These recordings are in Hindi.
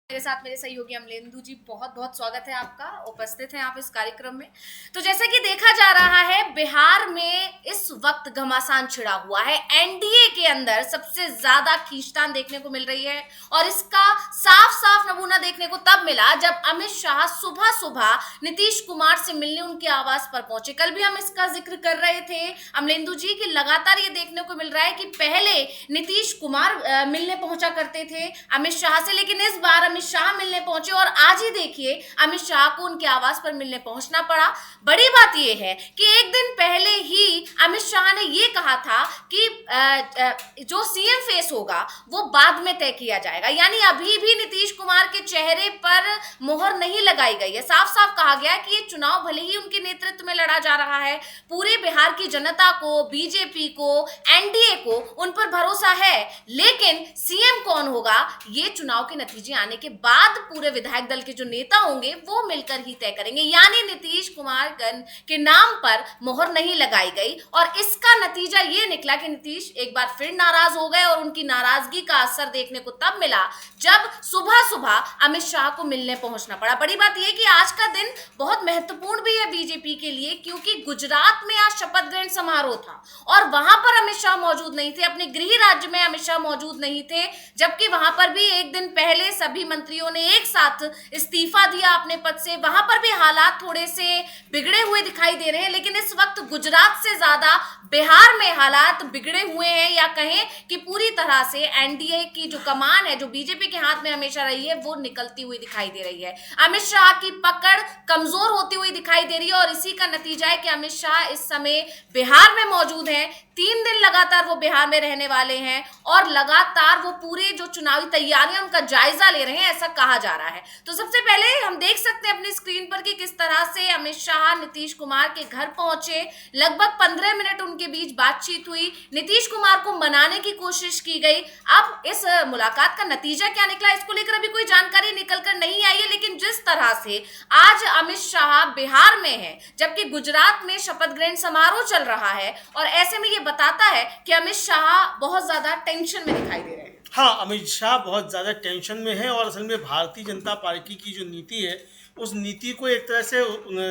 मेरे साथ मेरे सहयोगी अमलेंदु जी, बहुत बहुत स्वागत है आपका, उपस्थित हैं आप इस कार्यक्रम में। तो जैसा कि देखा जा रहा है, बिहार में इस वक्त घमासान छिड़ा हुआ है। एनडीए के अंदर सबसे ज्यादा खींचतान देखने को मिल रही है और इसका साफ साफ नमूना देखने को तब मिला जब अमित शाह सुबह सुबह नीतीश कुमार से मिलने उनके आवास पर पहुंचे। कल भी हम इसका जिक्र कर रहे थे अमलेंदु जी की, लगातार ये देखने को मिल रहा है कि पहले नीतीश कुमार मिलने पहुंचा करते थे अमित शाह से, लेकिन इस बार अमित शाह मिलने पहुंचे और आज ही देखिए अमित शाह को उनके आवास पर मिलने पहुंचना पड़ा। बड़ी बात यह है कि एक दिन पहले ही अमित शाह ने यह कहा था कि जो सीएम फेस होगा वो बाद में तय किया जाएगा, यानी अभी भी नीतीश कुमार के चेहरे पर मोहर नहीं लगाई गई है। साफ साफ कहा गया कि ये चुनाव भले ही उनके नेतृत्व में लड़ा जा रहा है, पूरे बिहार की जनता को, बीजेपी को, एनडीए को उन पर भरोसा है, लेकिन सीएम कौन होगा ये चुनाव के नतीजे आने के बाद पूरे विधायक दल के जो नेता होंगे वो मिलकर ही तय करेंगे। यानी नीतीश कुमार के नाम पर मोहर नहीं लगाई गई और इसका नतीजा ये निकला कि नीतीश एक बार फिर नाराज हो गए और उनकी नाराजगी का असर देखने को तब मिला जब सुबह सुबह अमित शाह को मिलने पहुंचना पड़ा। बड़ी बात यह कि आज का दिन बहुत महत्वपूर्ण भी है बीजेपी के लिए, क्योंकि गुजरात में आज शपथ ग्रहण समारोह था और वहां पर अमित शाह मौजूद नहीं थे, अपने गृह राज्य में अमित शाह मौजूद नहीं थे, जबकि वहां पर भी एक दिन पहले सभी मंत्रियों ने एक साथ इस्तीफा दिया अपने पद से। वहां पर भी हालात थोड़े से बिगड़े हुए दिखाई दे रहे हैं, लेकिन इस वक्त गुजरात से ज्यादा बिहार में हालात बिगड़े हुए हैं, या कहें कि पूरी तरह से एनडीए की जो कमान है, जो बीजेपी के हाथ में हमेशा रही है, वो निकलती हुई दिखाई दे रही है। अमित शाह की पकड़ कमजोर होती हुई दिखाई दे रही है और इसी का नतीजा है कि अमित शाह इस समय बिहार में मौजूद हैं। 3 दिन लगातार वो बिहार में रहने वाले हैं और लगातार वो पूरे जो चुनावी तैयारियां उनका जायजा ले रहे हैं, ऐसा कहा जा रहा है। तो सबसे पहले हम देख सकते हैं अपनी स्क्रीन पर कि किस तरह से अमित शाह नीतीश कुमार के घर पहुंचे। लगभग 15 मिनट उनके बीच बातचीत हुई, नीतीश कुमार को मनाने की कोशिश की गई। अब इस मुलाकात का नतीजा क्या निकला, इसको लेकर अभी कोई जानकारी निकल कर नहीं आई है, लेकिन जिस तरह से आज अमित शाह बिहार में है जबकि गुजरात में शपथ ग्रहण समारोह चल रहा है, और ऐसे में ये बताता है कि अमित शाह बहुत ज्यादा टेंशन में दिखाई दे रहे हैं। हाँ, अमित शाह बहुत ज़्यादा टेंशन में है और असल में भारतीय जनता पार्टी की जो नीति है उस नीति को एक तरह से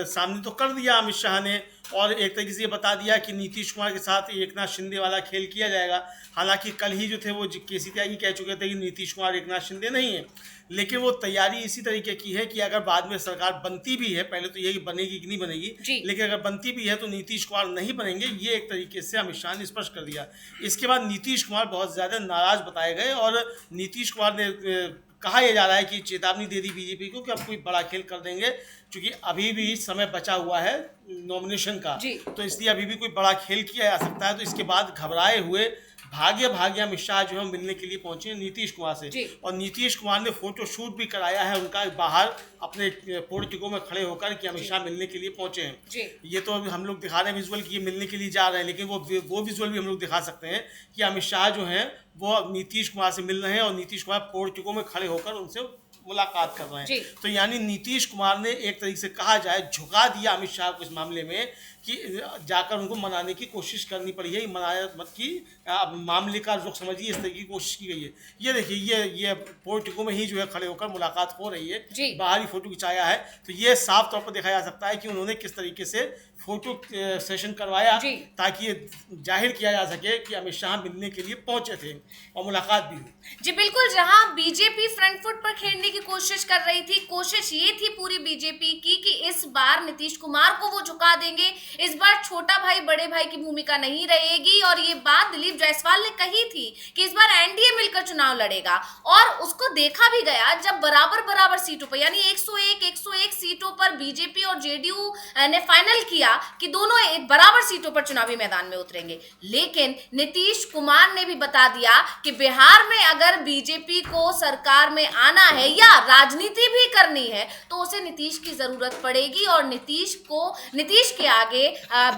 सामने तो कर दिया अमित शाह ने, और एक तरीके से ये बता दिया कि नीतीश कुमार के साथ एकनाथ शिंदे वाला खेल किया जाएगा। हालांकि कल ही जो थे वो केसी त्यागी कह चुके थे कि नीतीश कुमार एकनाथ शिंदे नहीं है, लेकिन वो तैयारी इसी तरीके की है कि अगर बाद में सरकार बनती भी है, पहले तो ये बनेगी कि नहीं बनेगी, लेकिन अगर बनती भी है तो नीतीश कुमार नहीं बनेंगे, ये एक तरीके से अमित शाह ने स्पष्ट कर दिया। इसके बाद नीतीश कुमार बहुत ज़्यादा नाराज बताए गए और नीतीश कुमार ने कहा यह जा रहा है कि चेतावनी दे दी बीजेपी को कि अब कोई बड़ा खेल कर देंगे, क्योंकि अभी भी समय बचा हुआ है नॉमिनेशन का, तो इसलिए अभी भी कोई बड़ा खेल किया जा सकता है। तो इसके बाद घबराए हुए भाग्य अमित शाह जो है मिलने के लिए पहुंचे नीतीश कुमार से, और नीतीश कुमार ने फोटो शूट भी कराया है उनका बाहर अपने पोर्टिको में खड़े होकर कि अमित शाह मिलने के लिए पहुंचे हैं। ये तो अभी हम लोग दिखा रहे हैं विजुअल कि ये मिलने के लिए जा रहे हैं, लेकिन वो विजुअल भी हम लोग दिखा सकते हैं कि अमित शाह जो हैं वो नीतीश कुमार से मिल रहे हैं और नीतीश कुमार पोर्टिको में खड़े होकर उनसे मुलाकात कर रहे हैं। तो यानी नीतीश कुमार ने एक तरीके से कहा जाए झुका दिया अमित शाह को इस मामले में कि जाकर उनको मनाने की कोशिश करनी पड़ी है, मनाया मत कि मामले का रुख समझिए, इस तरह की कोशिश की गई है। ये देखिए ये पोर्टिको में ही जो है खड़े होकर मुलाकात हो रही है, बाहरी फोटो खिंचाया है, तो ये साफ तौर पर देखा जा सकता है कि उन्होंने किस तरीके से फोटो सेशन करवाया ताकि ये जाहिर किया जा सके कि अमित शाह मिलने के लिए पहुंचे थे और मुलाकात भी हुई। जी बिल्कुल, जहां बीजेपी फ्रंट फुट पर खेलने की कोशिश कर रही थी, कोशिश ये थी पूरी बीजेपी की कि इस बार नीतीश कुमार को वो झुका देंगे, इस बार छोटा भाई बड़े भाई की भूमिका नहीं रहेगी, और ये बात दिलीप जायसवाल ने कही थी कि इस बार एनडीए मिलकर चुनाव लड़ेगा, और उसको देखा भी गया जब बराबर सीटों पर, यानी 101 सीटों पर बीजेपी और जेडीयू ने फाइनल किया कि दोनों बराबर सीटों पर चुनावी मैदान में उतरेंगे। लेकिन नीतीश कुमार ने भी बता दिया कि बिहार में अगर बीजेपी को सरकार में आना है या राजनीति भी करनी है तो उसे नीतीश की जरूरत पड़ेगी, और नीतीश के आगे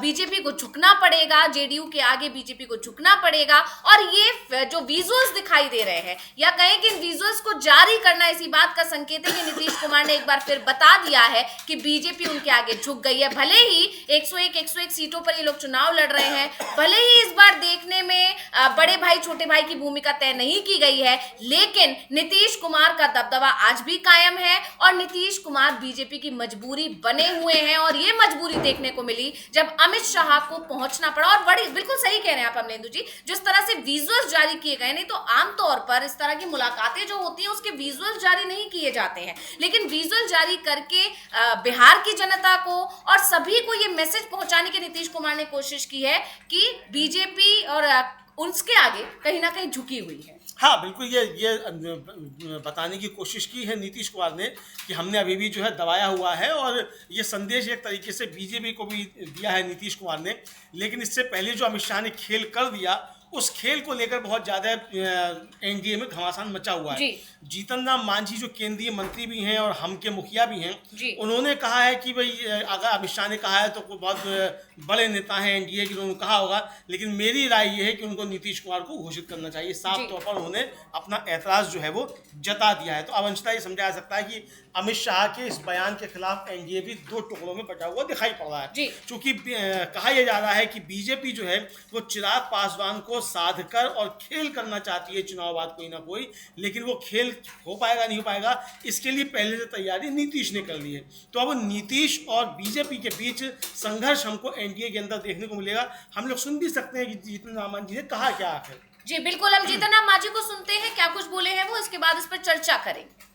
बीजेपी को झुकना पड़ेगा, जेडीयू के आगे बीजेपी को झुकना पड़ेगा। और ये जो विजुअल्स दिखाई दे रहे हैं, या कहें कि इन विजुअल्स को जारी करना इसी बात का संकेत है कि नीतीश कुमार ने एक बार फिर बता दिया है कि बीजेपी उनके आगे झुक गई है। भले ही 101 सीटों पर ये लोग चुनाव लड़ रहे हैं, भले ही इस बार देखने में बड़े भाई छोटे भाई की भूमिका तय नहीं की गई है, लेकिन नीतीश कुमार का दबदबा आज भी कायम है और नीतीश कुमार बीजेपी की मजबूरी बने हुए हैं और ये मजबूरी देखने को मिली जब अमित शाह को पहुंचना पड़ा। और बड़ी बिल्कुल सही कह रहे हैं आप अमलेंदु जी, जिस तरह से विजुअल्स जारी किए गए, नहीं तो आमतौर पर इस तरह की मुलाकातें जो होती हैं उसके विजुअल्स जारी नहीं किए जाते हैं, लेकिन विजुअल जारी करके बिहार की जनता को और सभी को ये मैसेज पहुंचाने की नीतीश कुमार ने कोशिश की है कि बीजेपी और उसके आगे कहीं ना कहीं झुकी हुई है। हाँ बिल्कुल, ये बताने की कोशिश की है नीतीश कुमार ने कि हमने अभी भी जो है दबाया हुआ है, और ये संदेश एक तरीके से बीजेपी को भी दिया है नीतीश कुमार ने। लेकिन इससे पहले जो अमित शाह ने खेल कर दिया, उस खेल को लेकर बहुत ज़्यादा एनडीए में घमासान मचा हुआ है। जीतन राम मांझी जो केंद्रीय मंत्री भी हैं और हम के मुखिया भी हैं, उन्होंने कहा है कि भाई अगर अमित शाह ने कहा है तो कोई बहुत बड़े नेता हैं एनडीए के, उन्होंने कहा होगा, लेकिन मेरी राय ये है कि उनको नीतीश कुमार को घोषित करना चाहिए। साफ तौर पर उन्होंने अपना ऐतराज़ जो है वो जता दिया है। तो अब अंशतः ये समझा जा सकता है कि अमित शाह के इस बयान के खिलाफ एनडीए भी दो टुकड़ों में बटा हुआ दिखाई पड़ रहा है, क्योंकि कहा यह जा रहा है कि बीजेपी जो है वो चिराग पासवान को साध कर और खेल करना चाहती है चुनाव बाद कोई ना कोई, लेकिन वो खेल हो पाएगा नहीं हो पाएगा, इसके लिए पहले से तैयारी नीतीश ने कर ली है। तो अब नीतीश और बीजेपी के बीच संघर्ष हमको एनडीए के अंदर देखने को मिलेगा। हम लोग सुन भी सकते हैं कि जीतन राम मांझी ने कहा क्या आखिर। जी बिल्कुल, हम जीतन राम मांझी को सुनते हैं, क्या कुछ बोले हैं वो, इसके बाद इस पर चर्चा करेंगे।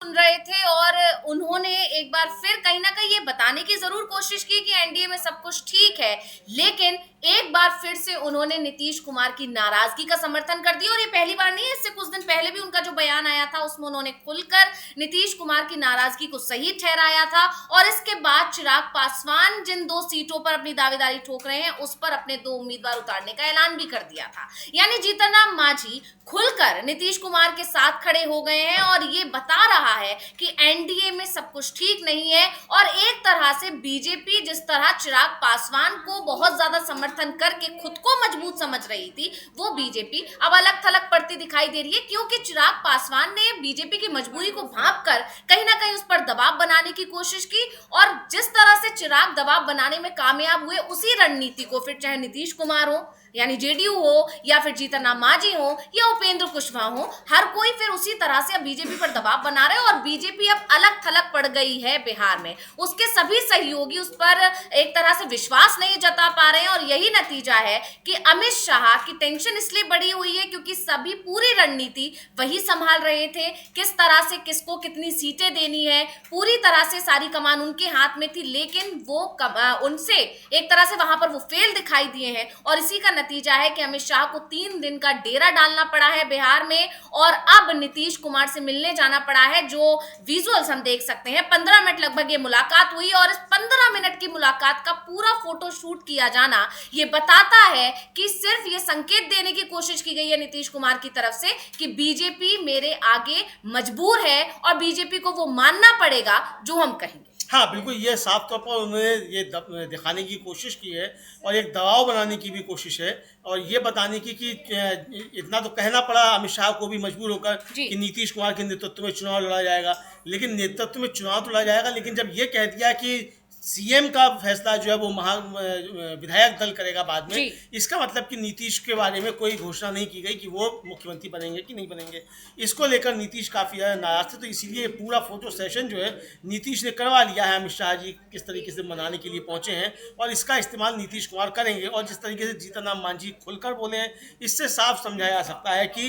सुन रहे थे और उन्होंने एक बार फिर कहीं ना कहीं ये बताने की जरूर कोशिश की कि एनडीए में सब कुछ ठीक है, लेकिन एक बार फिर से उन्होंने नीतीश कुमार की नाराजगी का समर्थन कर दिया। और ये पहली बार नहीं है, इससे कुछ दिन पहले भी उनका जो बयान आया था उसमें उन्होंने खुलकर नीतीश कुमार की नाराजगी को सही ठहराया था। और इसके बाद चिराग पासवान जिन 2 सीटों पर अपनी दावेदारी ठोक रहे हैं उस पर अपने 2 उम्मीदवार उतारने का ऐलान भी कर दिया था। यानी जीतन राम मांझी खुलकर नीतीश कुमार के साथ खड़े हो गए हैं और ये बता रहा है कि एनडीए में सब कुछ ठीक नहीं है। और एक तरह से बीजेपी जिस तरह चिराग पासवान को बहुत ज्यादा समर्थन करके खुद को मजबूत समझ रही थी, वो बीजेपी अब अलग थलग पड़ती दिखाई दे रही है, क्योंकि चिराग पासवान ने बीजेपी की मजबूरी को भांपकर कहीं ना कहीं उस पर दबाव बनाने की कोशिश की। और जिस तरह से चिराग दबाव बनाने में कामयाब हुए, उसी रणनीति को फिर चाहे नीतीश कुमार हो यानी जेडीयू हो या फिर जीतन राम मांझी हो या उपेंद्र कुशवाहा हो, हर कोई फिर उसी तरह से अब बीजेपी पर दबाव बना रहे हैं। और बीजेपी अब अलग थलग पड़ गई है बिहार में, उसके सभी सहयोगी उस पर एक तरह से विश्वास नहीं जता पा रहे हैं। और यही नतीजा है कि अमित शाह की टेंशन इसलिए बढ़ी हुई है क्योंकि सभी पूरी रणनीति वही संभाल रहे थे, किस तरह से किसको कितनी सीटें देनी है, पूरी तरह से सारी कमान उनके हाथ में थी। लेकिन वो उनसे एक तरह से वहां पर वो फेल दिखाई दिए हैं और इसी का नतीजा है कि अमित शाह को 3 दिन का डेरा डालना पड़ा है बिहार में। और अब नीतीश कुमार से मिलने जाना पड़ा है। जो विजुअल्स हम देख सकते हैं, 15 मिनट लगभग ये मुलाकात हुई और इस 15 मिनट की मुलाकात का पूरा फोटो शूट किया जाना ये बताता है कि सिर्फ ये संकेत देने की कोशिश की गई है नीतीश कुमार की तरफ से कि बीजेपी मेरे आगे मजबूर है और बीजेपी को वो मानना पड़ेगा जो हम कहेंगे। हाँ बिल्कुल, ये साफ तौर पर उन्होंने ये दिखाने की कोशिश की है और एक दबाव बनाने की भी कोशिश है और ये बताने की कि इतना तो कहना पड़ा अमित शाह को भी मजबूर होकर कि नीतीश कुमार के नेतृत्व में चुनाव लड़ा जाएगा। लेकिन नेतृत्व में चुनाव तो लड़ा जाएगा, लेकिन जब ये कह दिया कि सीएम का फैसला जो है वो विधायक दल करेगा बाद में, इसका मतलब कि नीतीश के बारे में कोई घोषणा नहीं की गई कि वो मुख्यमंत्री बनेंगे कि नहीं बनेंगे। इसको लेकर नीतीश काफ़ी ज़्यादा नाराज थे। तो इसीलिए पूरा फोटो सेशन जो है नीतीश ने करवा लिया है। अमित शाह जी किस तरीके से मनाने के लिए पहुंचे हैं और इसका इस्तेमाल नीतीश कुमार करेंगे। और जिस तरीके से जीतन राम मांझी खुलकर बोले हैं, इससे साफ समझाया जा सकता है कि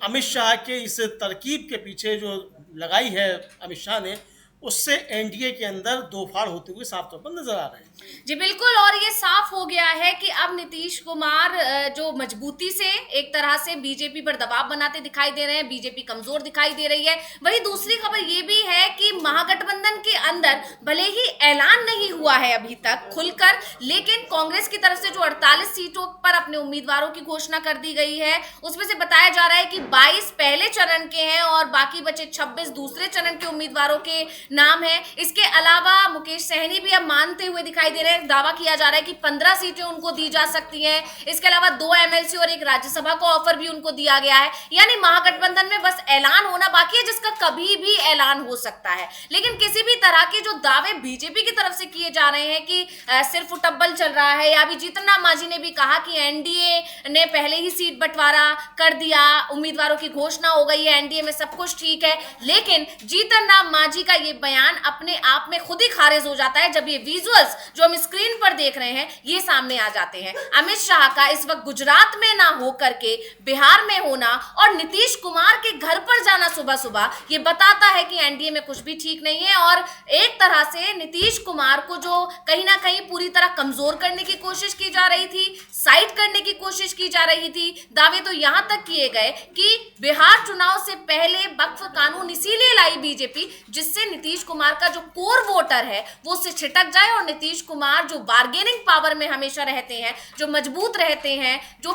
अमित शाह के इस तरकीब के पीछे जो लगाई है अमित शाह ने, उससे एनडीए के अंदर दो फाड़ होते हुए साफ तौर पर नजर आ रहे हैं। जी बिल्कुल, और ये साफ हो गया है कि अब नीतीश कुमार जो मजबूती से एक तरह से बीजेपी पर दबाव बनाते दिखाई दे रहे हैं, बीजेपी कमजोर दिखाई दे रही है। वही दूसरी खबर ये भी है कि महागठबंधन के अंदर भले ही ऐलान नहीं हुआ है अभी तक खुलकर, लेकिन कांग्रेस की तरफ से जो 48 सीटों पर अपने उम्मीदवारों की घोषणा कर दी गई है, उसमें से बताया जा रहा है कि 22 पहले चरण के हैं और बाकी बचे 26 दूसरे चरण के उम्मीदवारों के नाम है। इसके अलावा मुकेश सहनी भी अब मानते हुए दिखाई दे रहे हैं, दावा किया जा रहा है कि 15 सीटें उनको दी जा सकती हैं। इसके अलावा 2 एमएलसी और एक राज्यसभा का ऑफर भी उनको दिया गया है। यानी महागठबंधन में बस ऐलान होना बाकी है, जिसका कभी भी ऐलान हो सकता है। लेकिन किसी भी तरह के जो दावे बीजेपी की तरफ से किए जा रहे हैं कि सिर्फ टब्बल चल रहा है, या अभी जीतन राम मांझी ने भी कहा कि एनडीए ने पहले ही सीट बंटवारा कर दिया, उम्मीदवारों की घोषणा हो गई है, एनडीए में सब कुछ ठीक है। लेकिन जीतन राम मांझी का ये बयान अपने आप में खुद ही खारिज हो जाता है जब ये विजुअल्स जो हम स्क्रीन पर देख रहे हैं ये सामने आ जाते हैं। अमित शाह का इस वक्त गुजरात में ना हो करके बिहार में होना और नीतीश कुमार के घर पर जाना सुबह सुबह, ये बताता है कि एनडीए में कुछ भी ठीक नहीं है। और एक तरह से नीतीश कुमार को जो कहीं ना कहीं पूरी तरह कमजोर करने की कोशिश की जा रही थी, साइड करने की कोशिश की जा रही थी। दावे तो यहां तक किए गए कि बिहार चुनाव से पहले वक्फ कानून इसीलिए लाई बीजेपी जिससे नीतीश कुमार का जो कोर वोटर है वो उससे छिटक जाए, और नीतीश कुमार जो बार्गेनिंग पावर में हमेशा रहते हैं, जो मजबूत रहते हैं, जो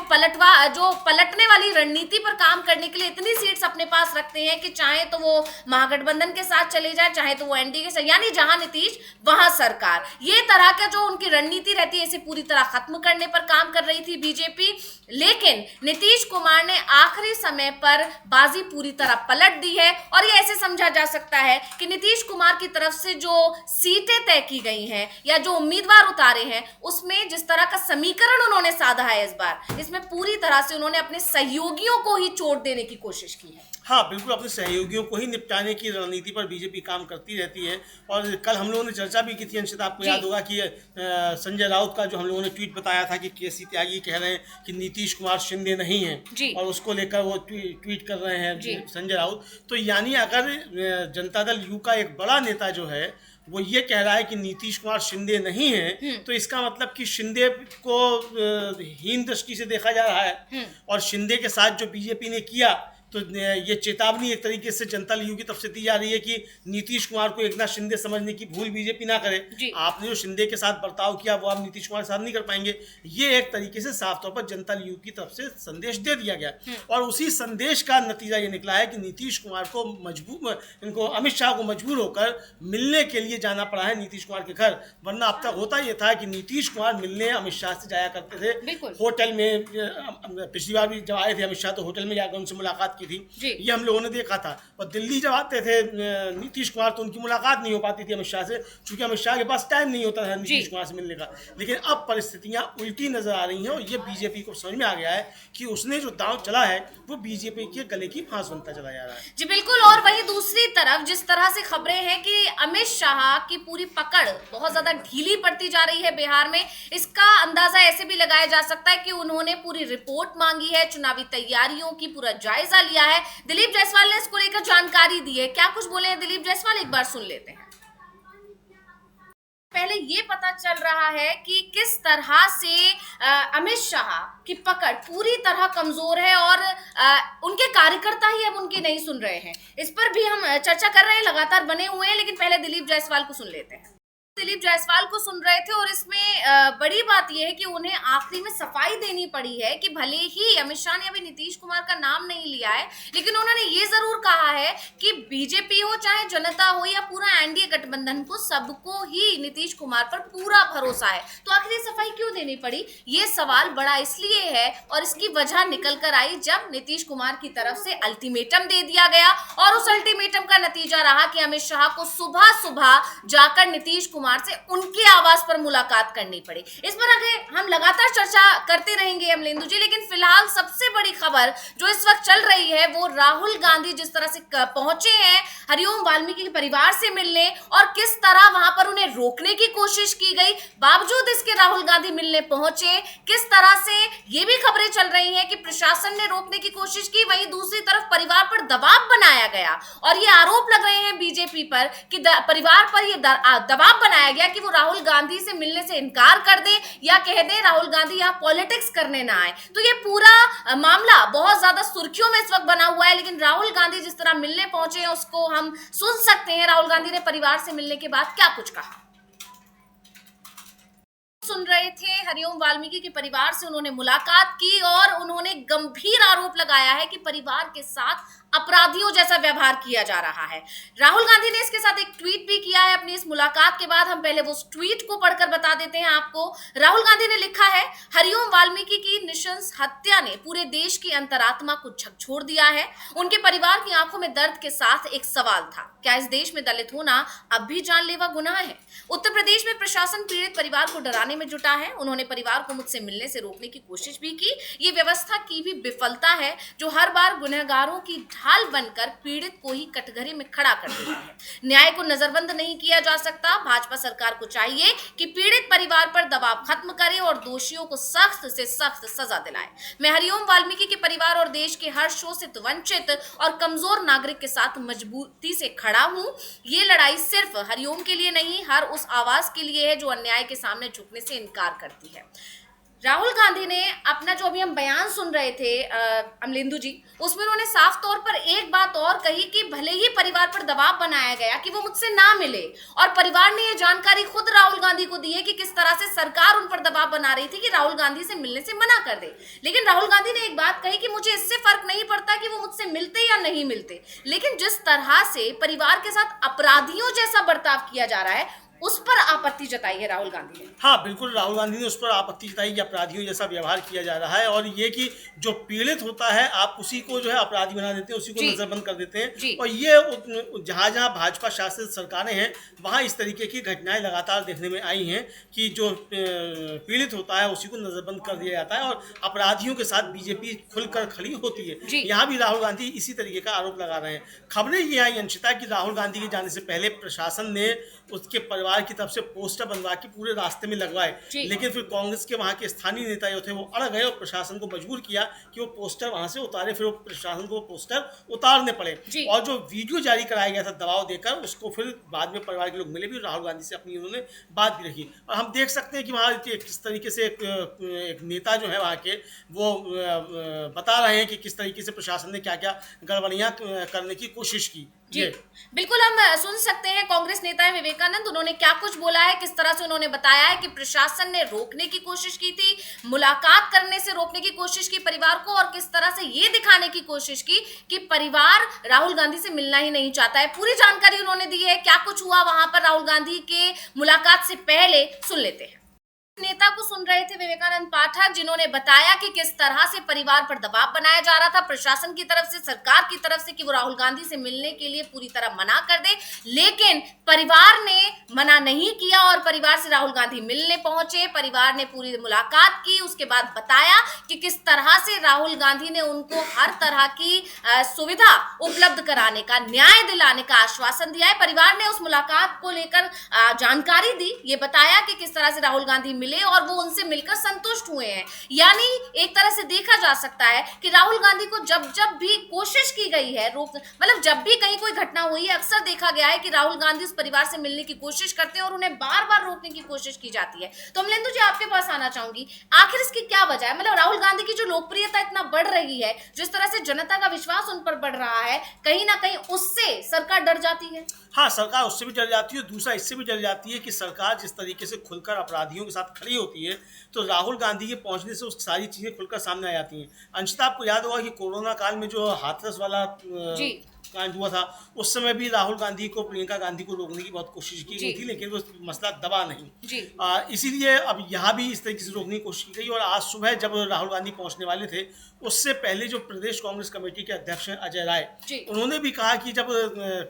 पलटने वाली रणनीति पर काम करने के लिए इतनी सीट्स अपने पास रखते हैं कि चाहे तो वो महागठबंधन के साथ चले जाए, चाहे तो वो एनडीए के साथ, यानी जहां नीतीश वहां सरकार, ये तरह का जो उनकी रणनीति रहती है इसे पूरी तरह खत्म करने पर काम कर रही थी बीजेपी। लेकिन नीतीश कुमार ने आखिरी समय पर बाजी पूरी तरह पलट दी है, और ये ऐसे समझा जा सकता है कि नीतीश कुमार की तरफ से जो सीटें तय की गई हैं या जो उम्मीदवार उतारे हैं उसमें जिस तरह का समीकरण उन्होंने साधा है इस बार, इसमें पूरी तरह से उन्होंने अपने सहयोगियों को ही चोट देने की कोशिश की है। हाँ, बिल्कुल अपने सहयोगियों को ही निपटाने की रणनीति पर बीजेपी काम करती रहती है। और कल हम लोगों ने चर्चा भी की थी, अंशित आपको याद होगा कि संजय राउत का जो हम लोगों ने ट्वीट बताया था कि केसी त्यागी कह रहे हैं कि नीतीश कुमार शिंदे नहीं है, और उसको लेकर वो ट्वीट कर रहे हैं संजय राउत। तो यानी अगर जनता दल यू का एक बड़ा नेता जो है वो ये कह रहा है कि नीतीश कुमार शिंदे नहीं है, तो इसका मतलब कि शिंदे को हीन दृष्टि से देखा जा रहा है। और शिंदे के साथ जो बीजेपी ने किया, तो ये चेतावनी एक तरीके से जनता दल यू की तरफ से दी जा रही है कि नीतीश कुमार को एकनाथ शिंदे समझने की भूल बीजेपी ना करे। आपने जो शिंदे के साथ बर्ताव किया वो आप नीतीश कुमार के साथ नहीं कर पाएंगे। ये एक तरीके से साफ तौर पर जनता दल यू की तरफ से संदेश दे दिया गया, और उसी संदेश का नतीजा ये निकला है कि नीतीश कुमार को इनको अमित शाह को मजबूर होकर मिलने के लिए जाना पड़ा है नीतीश कुमार के घर। वरना अब तक होता ये था कि नीतीश कुमार मिलने अमित शाह से जाया करते थे होटल में। पिछली बार भी जब आए थे अमित शाह तो होटल में जाकर उनसे मुलाकात की थी, ये हम लोगों ने देखा था। और दिल्ली जब आते थे नीतीश कुमार तो उनकी मुलाकात नहीं हो पाती थी अमित शाह से, क्योंकि अमित शाह के पास टाइम नहीं होता था नीतीश कुमार से मिलने का। लेकिन अब परिस्थितियां उल्टी नजर आ रही हैं, और ये बीजेपी को समझ में आ गया है कि उसने जो दांव चला है वो बीजेपी के गले की फांस बनता चला जा रहा है। जी बिल्कुल। और वही दूसरी तरफ जिस तरह से खबरें हैं कि अमित शाह की पूरी पकड़ बहुत ज्यादा ढीली पड़ती जा रही है बिहार में, इसका अंदाजा ऐसे भी लगाया जा सकता है कि उन्होंने पूरी रिपोर्ट मांगी है, चुनावी तैयारियों की पूरा जायजा लिया है। दिलीप जायसवाल ने इसको लेकर जानकारी दी है, क्या कुछ बोले हैं दिलीप जायसवाल, एक बार सुन लेते हैं। पहले ये पता चल रहा है कि किस तरह से अमित शाह की पकड़ पूरी तरह कमजोर है, और उनके कार्यकर्ता ही अब उनकी नहीं सुन रहे हैं। इस पर भी हम चर्चा कर रहे हैं, लगातार बने हुए हैं, लेकिन पहले दिलीप जायसवाल को सुन लेते हैं। दिलीप जायसवाल को सुन रहे थे, और इसमें बड़ी बात यह है कि उन्हें आखिरी में सफाई देनी पड़ी है कि भले ही अमित शाह ने अभी नीतीश कुमार का नाम नहीं लिया है, लेकिन उन्होंने ये जरूर कहा है कि बीजेपी हो चाहे जनता हो या पूरा एनडीए गठबंधन को, सबको ही नीतीश कुमार पर पूरा भरोसा है। तो आखिर ये सफाई क्यों देनी पड़ी, ये सवाल बड़ा इसलिए है, और इसकी वजह निकल कर आई जब नीतीश कुमार की तरफ से अल्टीमेटम दे दिया गया, और उस अल्टीमेटम का नतीजा रहा कि अमित शाह को सुबह सुबह जाकर नीतीश कुमार से उनके आवास पर मुलाकात करनी पड़ी। इस पर आगे हम लगातार चर्चा करते रहेंगे अमलेंदु जी, लेकिन फिलहाल सबसे बड़ी खबर जो इस वक्त चल रही है वो राहुल गांधी जिस तरह से पहुंचे हैं हरिओम वाल्मीकि के परिवार से मिलने, और किस तरह वहां पर उन्हें रोकने की कोशिश की गई, बावजूद इसके राहुल गांधी मिलने पहुंचे। किस तरह से ये भी खबरें चल रही हैं कि प्रशासन ने रोकने की कोशिश की, वहीं दूसरी तरफ परिवार पर दबाव बनाया गया, और ये आरोप लग रहे हैं बीजेपी पर कि परिवार पर ये दबाव बनाया गया कि वो राहुल गांधी से मिलने से इनकार कर दे, या कह दे राहुल गांधी यहाँ पॉलिटिक्स करने ना आए। तो ये पूरा मामला बहुत ज्यादा सुर्खियों में इस वक्त बना हुआ है, लेकिन राहुल गांधी जिस तरह मिलने पहुंचे हैं उसको हम सुन सकते हैं। राहुल गांधी ने परिवार से मिलने के बाद क्या कुछ कहा, सुन रहे थे। हरिओम वाल्मीकि के परिवार से उन्होंने मुलाकात की, और उन्होंने गंभीर आरोप लगाया है कि परिवार के साथ अपराधियों जैसा व्यवहार किया जा रहा है। राहुल गांधी ने इसके साथ एक ट्वीट भी किया है अपनी इस मुलाकात के बाद। हम पहले वो ट्वीट को पढ़कर बता देते हैं आपको। राहुल गांधी ने लिखा है, हरिओम वाल्मीकि की नृशंस हत्या ने पूरे देश की अंतरात्मा को झकझोर दिया है। उनके परिवार की आंखों में दर्द के साथ एक सवाल था, क्या इस देश में दलित होना अब भी जानलेवा गुनाह है? उत्तर प्रदेश में प्रशासन पीड़ित परिवार को डराने में जुटा है। उन्होंने परिवार को मुझसे मिलने से रोकने की कोशिश भी की। ये व्यवस्था की भी विफलता है जो हर बार गुनहगारों की ढाल बनकर पीड़ित को ही कटघरे में खड़ा कर देती है। न्याय को नजरबंद नहीं किया जा सकता। भाजपा सरकार को चाहिए कि पीड़ित परिवार पर दबाव खत्म करे और दोषियों को सख्त से सख्त सजा दिलाए। मैं हरिओम वाल्मीकि के परिवार और देश के हर शोषित, वंचित और कमजोर नागरिक के साथ मजबूती से खड़ा हूं। ये लड़ाई सिर्फ हरिओम के लिए नहीं, हर उस आवाज के लिए है जो अन्याय के सामने झुकने से इनकार करती है। राहुल गांधी ने अपना जो अभी हम बयान सुन रहे थे अमलेंदु जी, उसमें उन्होंने साफ तौर पर एक बात और कही कि भले ही परिवार पर दबाव बनाया गया कि वो मुझसे ना मिले, और परिवार ने ये जानकारी खुद राहुल गांधी को दी है कि किस तरह से सरकार उन पर दबाव बना रही थी कि राहुल गांधी से मिलने से मना कर दे। लेकिन राहुल गांधी ने एक बात कही कि मुझे इससे फर्क नहीं पड़ता कि वो मुझसे मिलते या नहीं मिलते, लेकिन जिस तरह से परिवार के साथ अपराधियों जैसा बर्ताव किया जा रहा है उस पर आपत्ति जताई है राहुल गांधी ने। हाँ, बिल्कुल, राहुल गांधी ने उस पर आपत्ति जताई कि अपराधियों जैसा व्यवहार किया जा रहा है, और ये कि जो पीड़ित होता है आप उसी को जो है अपराधी बना देते हैं, उसी को नजरबंद कर देते हैं। और ये जहाँ जहाँ भाजपा शासित सरकारें हैं वहाँ इस तरीके की घटनाएं लगातार देखने में आई हैं कि जो पीड़ित होता है उसी को नजरबंद कर दिया जाता है और अपराधियों के साथ बीजेपी खुलकर खड़ी होती है। यहाँ भी राहुल गांधी इसी तरीके का आरोप लगा रहे हैं। खबरें ये आई अंशिता कि राहुल गांधी के जाने से पहले प्रशासन ने उसके परिवार की तरफ से पोस्टर बनवा के पूरे रास्ते में लगवाए, लेकिन फिर कांग्रेस के वहाँ के स्थानीय नेता जो थे वो अड़ गए और प्रशासन को मजबूर किया कि वो पोस्टर वहाँ से उतारे। फिर वो प्रशासन को पोस्टर उतारने पड़े, और जो वीडियो जारी कराया गया था दबाव देकर, उसको फिर बाद में परिवार के लोग मिले भी, राहुल गांधी से अपनी उन्होंने बात भी रखी। और हम देख सकते हैं कि वहाँ किस तरीके से एक नेता जो है वहाँ के वो बता रहे हैं कि किस तरीके से प्रशासन ने क्या क्या गड़बड़ियाँ करने की कोशिश की। जी बिल्कुल, हम सुन सकते हैं कांग्रेस नेता है विवेकानंद, उन्होंने क्या कुछ बोला है, किस तरह से उन्होंने बताया है कि प्रशासन ने रोकने की कोशिश की थी, मुलाकात करने से रोकने की कोशिश की परिवार को, और किस तरह से ये दिखाने की कोशिश की कि परिवार राहुल गांधी से मिलना ही नहीं चाहता है। पूरी जानकारी उन्होंने दी है। क्या कुछ हुआ वहां पर राहुल गांधी के मुलाकात से पहले, सुन लेते हैं। नेता को सुन रहे थे विवेकानंद पाठक, जिन्होंने बताया कि किस तरह से परिवार पर दबाव बनाया जा रहा था प्रशासन की तरफ से, सरकार की तरफ से, कि वो राहुल गांधी से मिलने के लिए पूरी तरह मना कर दे, लेकिन परिवार ने मना नहीं किया और परिवार से राहुल गांधी मिलने पहुंचे। परिवार ने पूरी मुलाकात की, उसके बाद बताया कि किस तरह से राहुल गांधी ने उनको हर तरह की सुविधा उपलब्ध कराने का, न्याय दिलाने का आश्वासन दिया है। परिवार ने उस मुलाकात को लेकर जानकारी दी, ये बताया कि किस तरह से राहुल गांधी और वो उनसे मिलकर संतुष्ट हुए हैं। यानी एक तरह से देखा जा सकता है कि राहुल गांधी को जब जब भी कोशिश की गई है मतलब जब भी कहीं कोई घटना हुई है, अक्सर देखा गया है कि राहुल गांधी उस परिवार से मिलने की कोशिश करते हैं और उन्हें बार बार रोकने की कोशिश की जाती है। तो अमलेंदु जी, आपके पास आना चाहूंगी, आखिर इसकी क्या वजह है? मतलब राहुल गांधी की जो लोकप्रियता इतना बढ़ रही है, जिस तरह से जनता का विश्वास उन पर बढ़ रहा है, कहीं ना कहीं उससे सरकार डर जाती है। हाँ, सरकार उससे भी डर जाती है, दूसरा इससे भी डर जाती है कि सरकार जिस तरीके से खुलकर अपराधियों के साथ खड़ी होती है तो राहुल गांधी के पहुंचने से उस सारी चीज़ें खुलकर सामने आ जाती हैं। अंशिता, आपको याद होगा कि कोरोना काल में जो हाथरस वाला कांड हुआ था, उस समय भी राहुल गांधी को, प्रियंका गांधी को रोकने की बहुत कोशिश की गई थी, लेकिन वो मसला दबा नहीं। इसीलिए अब यहाँ भी इस तरीके से रोकने की कोशिश की गई। और आज सुबह जब राहुल गांधी पहुंचने वाले थे, उससे पहले जो प्रदेश कांग्रेस कमेटी के अध्यक्ष हैं अजय राय, उन्होंने भी कहा कि जब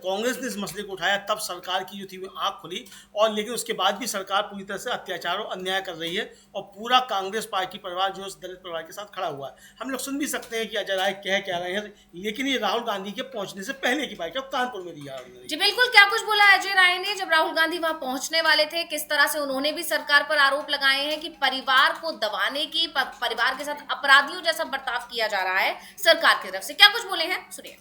कांग्रेस ने इस मसले को उठाया तब सरकार की जो थी वो आँख खुली, और लेकिन उसके बाद भी सरकार पूरी तरह से अत्याचार और अन्याय कर रही है और पूरा कांग्रेस पार्टी परिवार जो दलित परिवार के साथ खड़ा हुआ है। हम लोग सुन भी सकते हैं कि अजय राय कह रहे हैं, लेकिन ये राहुल गांधी के पहुंचने से पहले की बात है, कानपुर में दिया जी बिल्कुल। क्या कुछ बोला अजय राय ने जब राहुल गांधी वहां पहुंचने वाले थे, किस तरह से उन्होंने भी सरकार पर आरोप लगाए हैं कि परिवार को दबाने की, परिवार के साथ अपराधियों जैसा बर्ताव किया जा रहा है सरकार की तरफ से। क्या कुछ बोले हैं, सुनिए।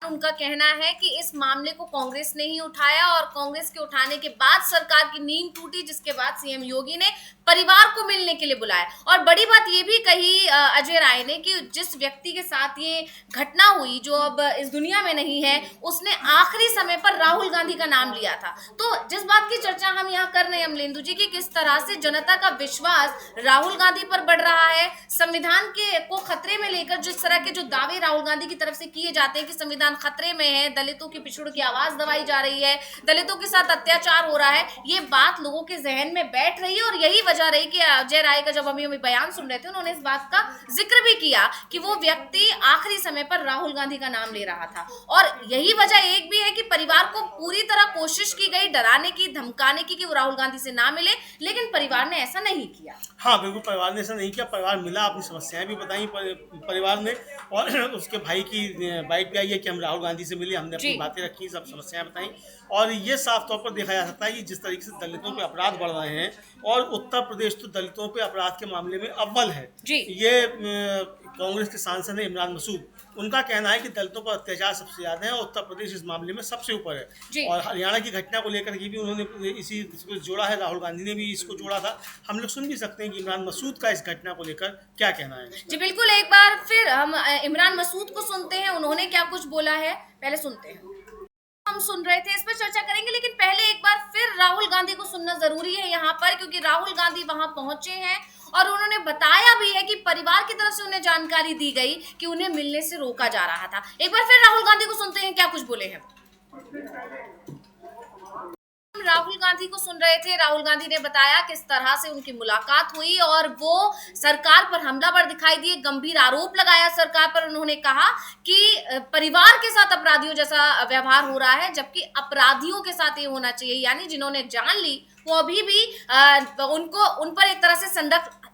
उनका कहना है कि इस मामले को कांग्रेस ने ही उठाया और कांग्रेस के उठाने के बाद सरकार की नींद टूटी, जिसके बाद सीएम योगी ने परिवार को मिलने के लिए बुलाया। और बड़ी बात ये भी कही अजय राय ने कि जिस व्यक्ति के साथ ये घटना हुई, जो अब इस दुनिया में नहीं है, उसने आखिरी समय पर राहुल गांधी का नाम लिया था। तो जिस बात की चर्चा हम यहाँ कर रहे हैं अमलेंदु जी की, किस तरह से जनता का विश्वास राहुल गांधी पर बढ़ रहा है, संविधान के को खतरे में लेकर जिस तरह के जो दावे राहुल गांधी की तरफ से किए जाते हैं कि संविधान खतरे में है, दलितों की पिछड़ों की आवाज दबाई जा रही है, दलितों के साथ अत्याचार हो रहा है, ये बात लोगों के जहन में बैठ रही है। और यही वजह रही कि अजय राय का जब हम बयान सुन रहे थे, उन्होंने इस बात का जिक्र भी किया कि वो व्यक्ति आखिरी समय पर राहुल गांधी का नाम ले रहा था। और यही वजह एक भी है कि परिवार को पूरी तरह कोशिश की गई डराने की, धमकाने की कि वो राहुल गांधी से ना मिले, लेकिन परिवार ने ऐसा नहीं किया। हाँ बिल्कुल, परिवार ने ऐसा नहीं किया। परिवार मिला, अपनी समस्याएं भी बताई परिवार ने, और उसके भाई की बाइट भी आई है कि हम राहुल गांधी से मिले, हमने अपनी बातें रखी, सब समस्याएं बताई। और ये साफ तौर पर देखा जा सकता है कि जिस तरीके से दलितों पे अपराध बढ़ रहे हैं, और उत्तर प्रदेश तो दलितों पे अपराध के मामले में अव्वल है। ये कांग्रेस के सांसद है इमरान मसूद, उनका कहना है कि दलितों पर अत्याचार सबसे ज्यादा है और उत्तर प्रदेश इस मामले में सबसे ऊपर है। और हरियाणा की घटना को लेकर के भी उन्होंने इसको जोड़ा है, राहुल गांधी ने भी इसको जोड़ा था। हम लोग सुन भी सकते हैं कि इमरान मसूद का इस घटना को लेकर क्या कहना है। जी बिल्कुल, एक बार फिर हम इमरान मसूद को सुनते हैं, उन्होंने क्या कुछ बोला है, पहले सुनते हैं। हम सुन रहे थे, इस पर चर्चा करेंगे, लेकिन पहले एक बार फिर राहुल गांधी को सुनना जरूरी है यहाँ पर, क्योंकि राहुल गांधी वहां पहुंचे हैं और उन्होंने बताया भी है कि परिवार की तरफ से उन्हें जानकारी दी गई कि उन्हें मिलने से रोका जा रहा था। एक बार फिर राहुल गांधी को सुनते हैं क्या कुछ बोले हैं। राहुल गांधी को सुन रहे थे, राहुल गांधी ने बताया किस तरह से उनकी मुलाकात हुई और वो सरकार पर हमलावर दिखाई दिए, गंभीर आरोप लगाया सरकार पर। उन्होंने कहा कि परिवार के साथ अपराधियों जैसा व्यवहार हो रहा है, जबकि अपराधियों के साथ ये होना चाहिए, यानी जिन्होंने जान ली वो अभी भी उन पर एक तरह से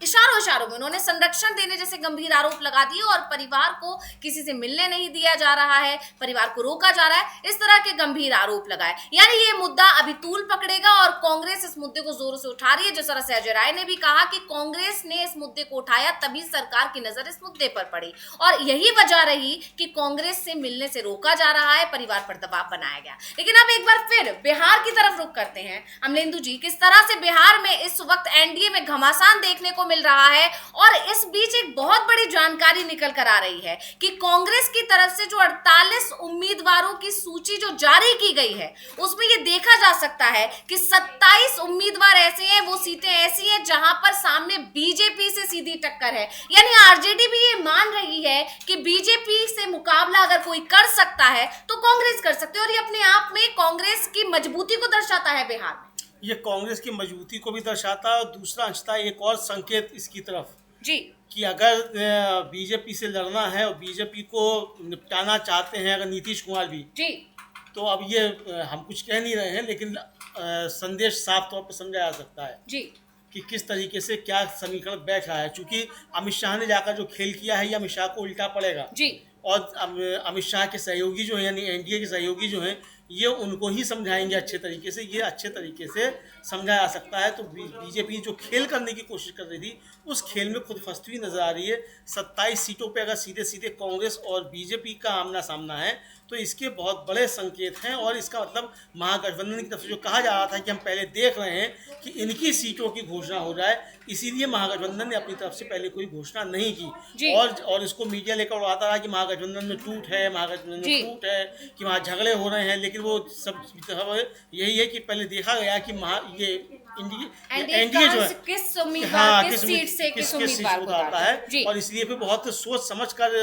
इशारों में उन्होंने संरक्षण देने जैसे गंभीर आरोप लगा दिए और परिवार को किसी से मिलने नहीं दिया जा रहा है, परिवार को रोका जा रहा है, इस तरह के गंभीर आरोप लगाए। यानी ये मुद्दा अभी तूल पकड़ेगा और कांग्रेस इस मुद्दे को जोरों से उठा रही है। जिस तरह से अजय राय ने भी कहा कि कांग्रेस ने इस मुद्दे को उठाया, तभी सरकार की नजर इस मुद्दे पर पड़ी और यही वजह रही कि कांग्रेस से मिलने से रोका जा रहा है, परिवार पर दबाव बनाया गया। लेकिन अब एक बार फिर बिहार की तरफ रुख करते हैं अमलेंदु जी, किस तरह से बिहार में इस वक्त एनडीए में घमासान देखने को मिल रहा है। और इस बीच एक बहुत बड़ी जानकारी निकल कर आ रही है कि कांग्रेस की तरफ से जो 48 उम्मीदवारों की सूची जो जारी की गई है, उसमें यह देखा जा सकता है कि 27 उम्मीदवार ऐसे हैं, वो सीटें ऐसी हैं जहां पर सामने बीजेपी से सीधी टक्कर है। यानी आरजेडी भी ये मान रही है कि बीजेपी से मुकाबला अगर कोई कर सकता है तो कांग्रेस कर सकती है, और ये अपने आप में कांग्रेस की मजबूती को दर्शाता है बिहार में। ये कांग्रेस की मजबूती को भी दर्शाता है और दूसरा अंशतः एक और संकेत इसकी तरफ जी कि अगर बीजेपी से लड़ना है और बीजेपी को निपटाना चाहते हैं अगर नीतीश कुमार भी जी, तो अब ये हम कुछ कह नहीं रहे हैं, लेकिन संदेश साफ तौर पर समझा जा सकता है जी कि किस तरीके से क्या समीकरण बैठ रहा है। चूंकि अमित शाह ने जाकर जो खेल किया है ये अमित शाह को उल्टा पड़ेगा जी, और अमित शाह के सहयोगी जो हैं यानी एनडीए के सहयोगी जो हैं ये उनको ही समझाएंगे अच्छे तरीके से, ये अच्छे तरीके से समझा जा सकता है। तो बीजेपी जो खेल करने की कोशिश कर रही थी उस खेल में खुद फंसती हुई नजर आ रही है। 27 सीटों पे अगर सीधे सीधे कांग्रेस और बीजेपी का आमना सामना है तो इसके बहुत बड़े संकेत हैं, और इसका मतलब महागठबंधन की तरफ से जो कहा जा रहा था कि हम पहले देख रहे हैं कि इनकी सीटों की घोषणा हो जाए, इसीलिए महागठबंधन ने अपनी तरफ से पहले कोई घोषणा नहीं की और इसको मीडिया लेकर उड़ाता रहा कि महागठबंधन में टूट है, महागठबंधन में टूट है, कि वहाँ झगड़े हो रहे हैं। लेकिन वो सब यही है कि पहले देखा गया कि ये एनडीए जो है किस सीट से उतारता है, और इसलिए फिर बहुत सोच समझ कर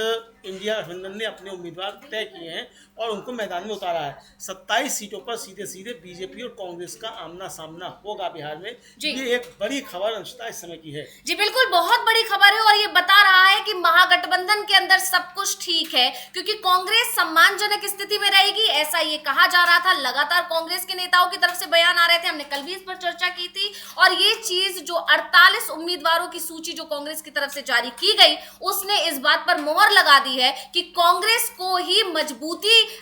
इंडिया गठबंधन ने अपने उम्मीदवार तय किए हैं और उनको मैदान में उतारा है। 27 सीटों पर सीधे सीधे बीजेपी और कांग्रेस का आमना सामना होगा बिहार में। ये एक बड़ी खबर अंशतः इस समय की है। जी बिल्कुल, बहुत बड़ी खबर है और ये बता रहा है कि महागठबंधन के अंदर सब कुछ ठीक है, क्योंकि कांग्रेस सम्मानजनक स्थिति में रहेगी, ऐसा ये कहा जा रहा था। लगातार कांग्रेस के नेताओं की तरफ से बयान आ रहे थे, हमने कल भी इस पर चर्चा की थी। और ये चीज जो 48 उम्मीदवारों की सूची जो कांग्रेस की तरफ से जारी की गई, उसने इस बात पर मोहर लगा दी है कि कांग्रेस को ही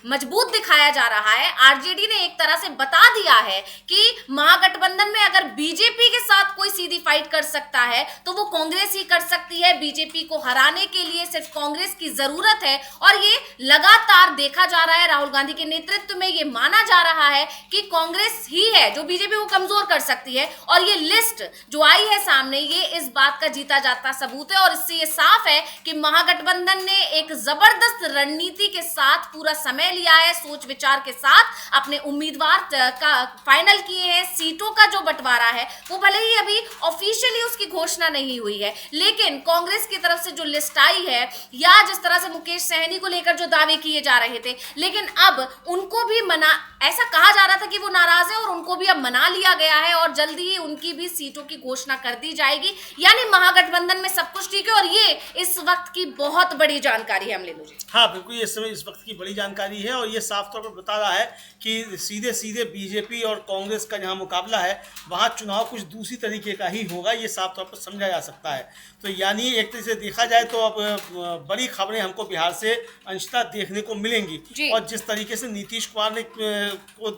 मजबूत दिखाया जा रहा है। आरजेडी ने एक तरह से बता दिया है कि महागठबंधन में अगर बीजेपी के साथ कोई सीधी फाइट कर सकता है तो वो कांग्रेस ही कर सकती है। बीजेपी को हराने के लिए सिर्फ कांग्रेस की जरूरत है, और ये लगातार देखा जा रहा है। राहुल गांधी के नेतृत्व में ये माना जा रहा है कि कांग्रेस ही है जो बीजेपी को कमजोर कर सकती सकती है। और ये लिस्ट जो आई है सामने, ये इस बात का जीता जागता सबूत है और इससे ये साफ है कि महागठबंधन ने एक जबरदस्त रणनीति के साथ पूरा समय लिया है, सोच विचार के साथ अपने उम्मीदवार का फाइनल किए हैं। सीटों का जो बंटवारा है वो भले ही अभी ऑफिशियली उसकी घोषणा नहीं हुई है, लेकिन कांग्रेस की तरफ से जो लिस्ट आई है या जिस तरह से मुकेश सहनी को लेकर जो दावे किए जा रहे थे, लेकिन अब उनको भी मना, ऐसा कहा जा रहा था कि वो नाराज है और उनको भी अब मना लिया गया है और जल्दी ही उनकी भी सीटों की घोषणा कर दी जाएगी। यानी महागठबंधन में सब कुछ ठीक है और ये इस वक्त की बहुत बड़ी जानकारी है अमलेंदु जी। हाँ बिल्कुल, ये समय इस वक्त की बड़ी जानकारी है और ये साफ तौर पर बता रहा है कि सीधे सीधे बीजेपी और कांग्रेस का जहाँ मुकाबला है वहाँ चुनाव कुछ दूसरी तरीके का ही होगा, ये साफ तौर पर समझा जा सकता है। तो यानी एक तरह से देखा जाए तो अब बड़ी खबरें हमको बिहार से अंशतः देखने को मिलेंगी और जिस तरीके से नीतीश कुमार ने को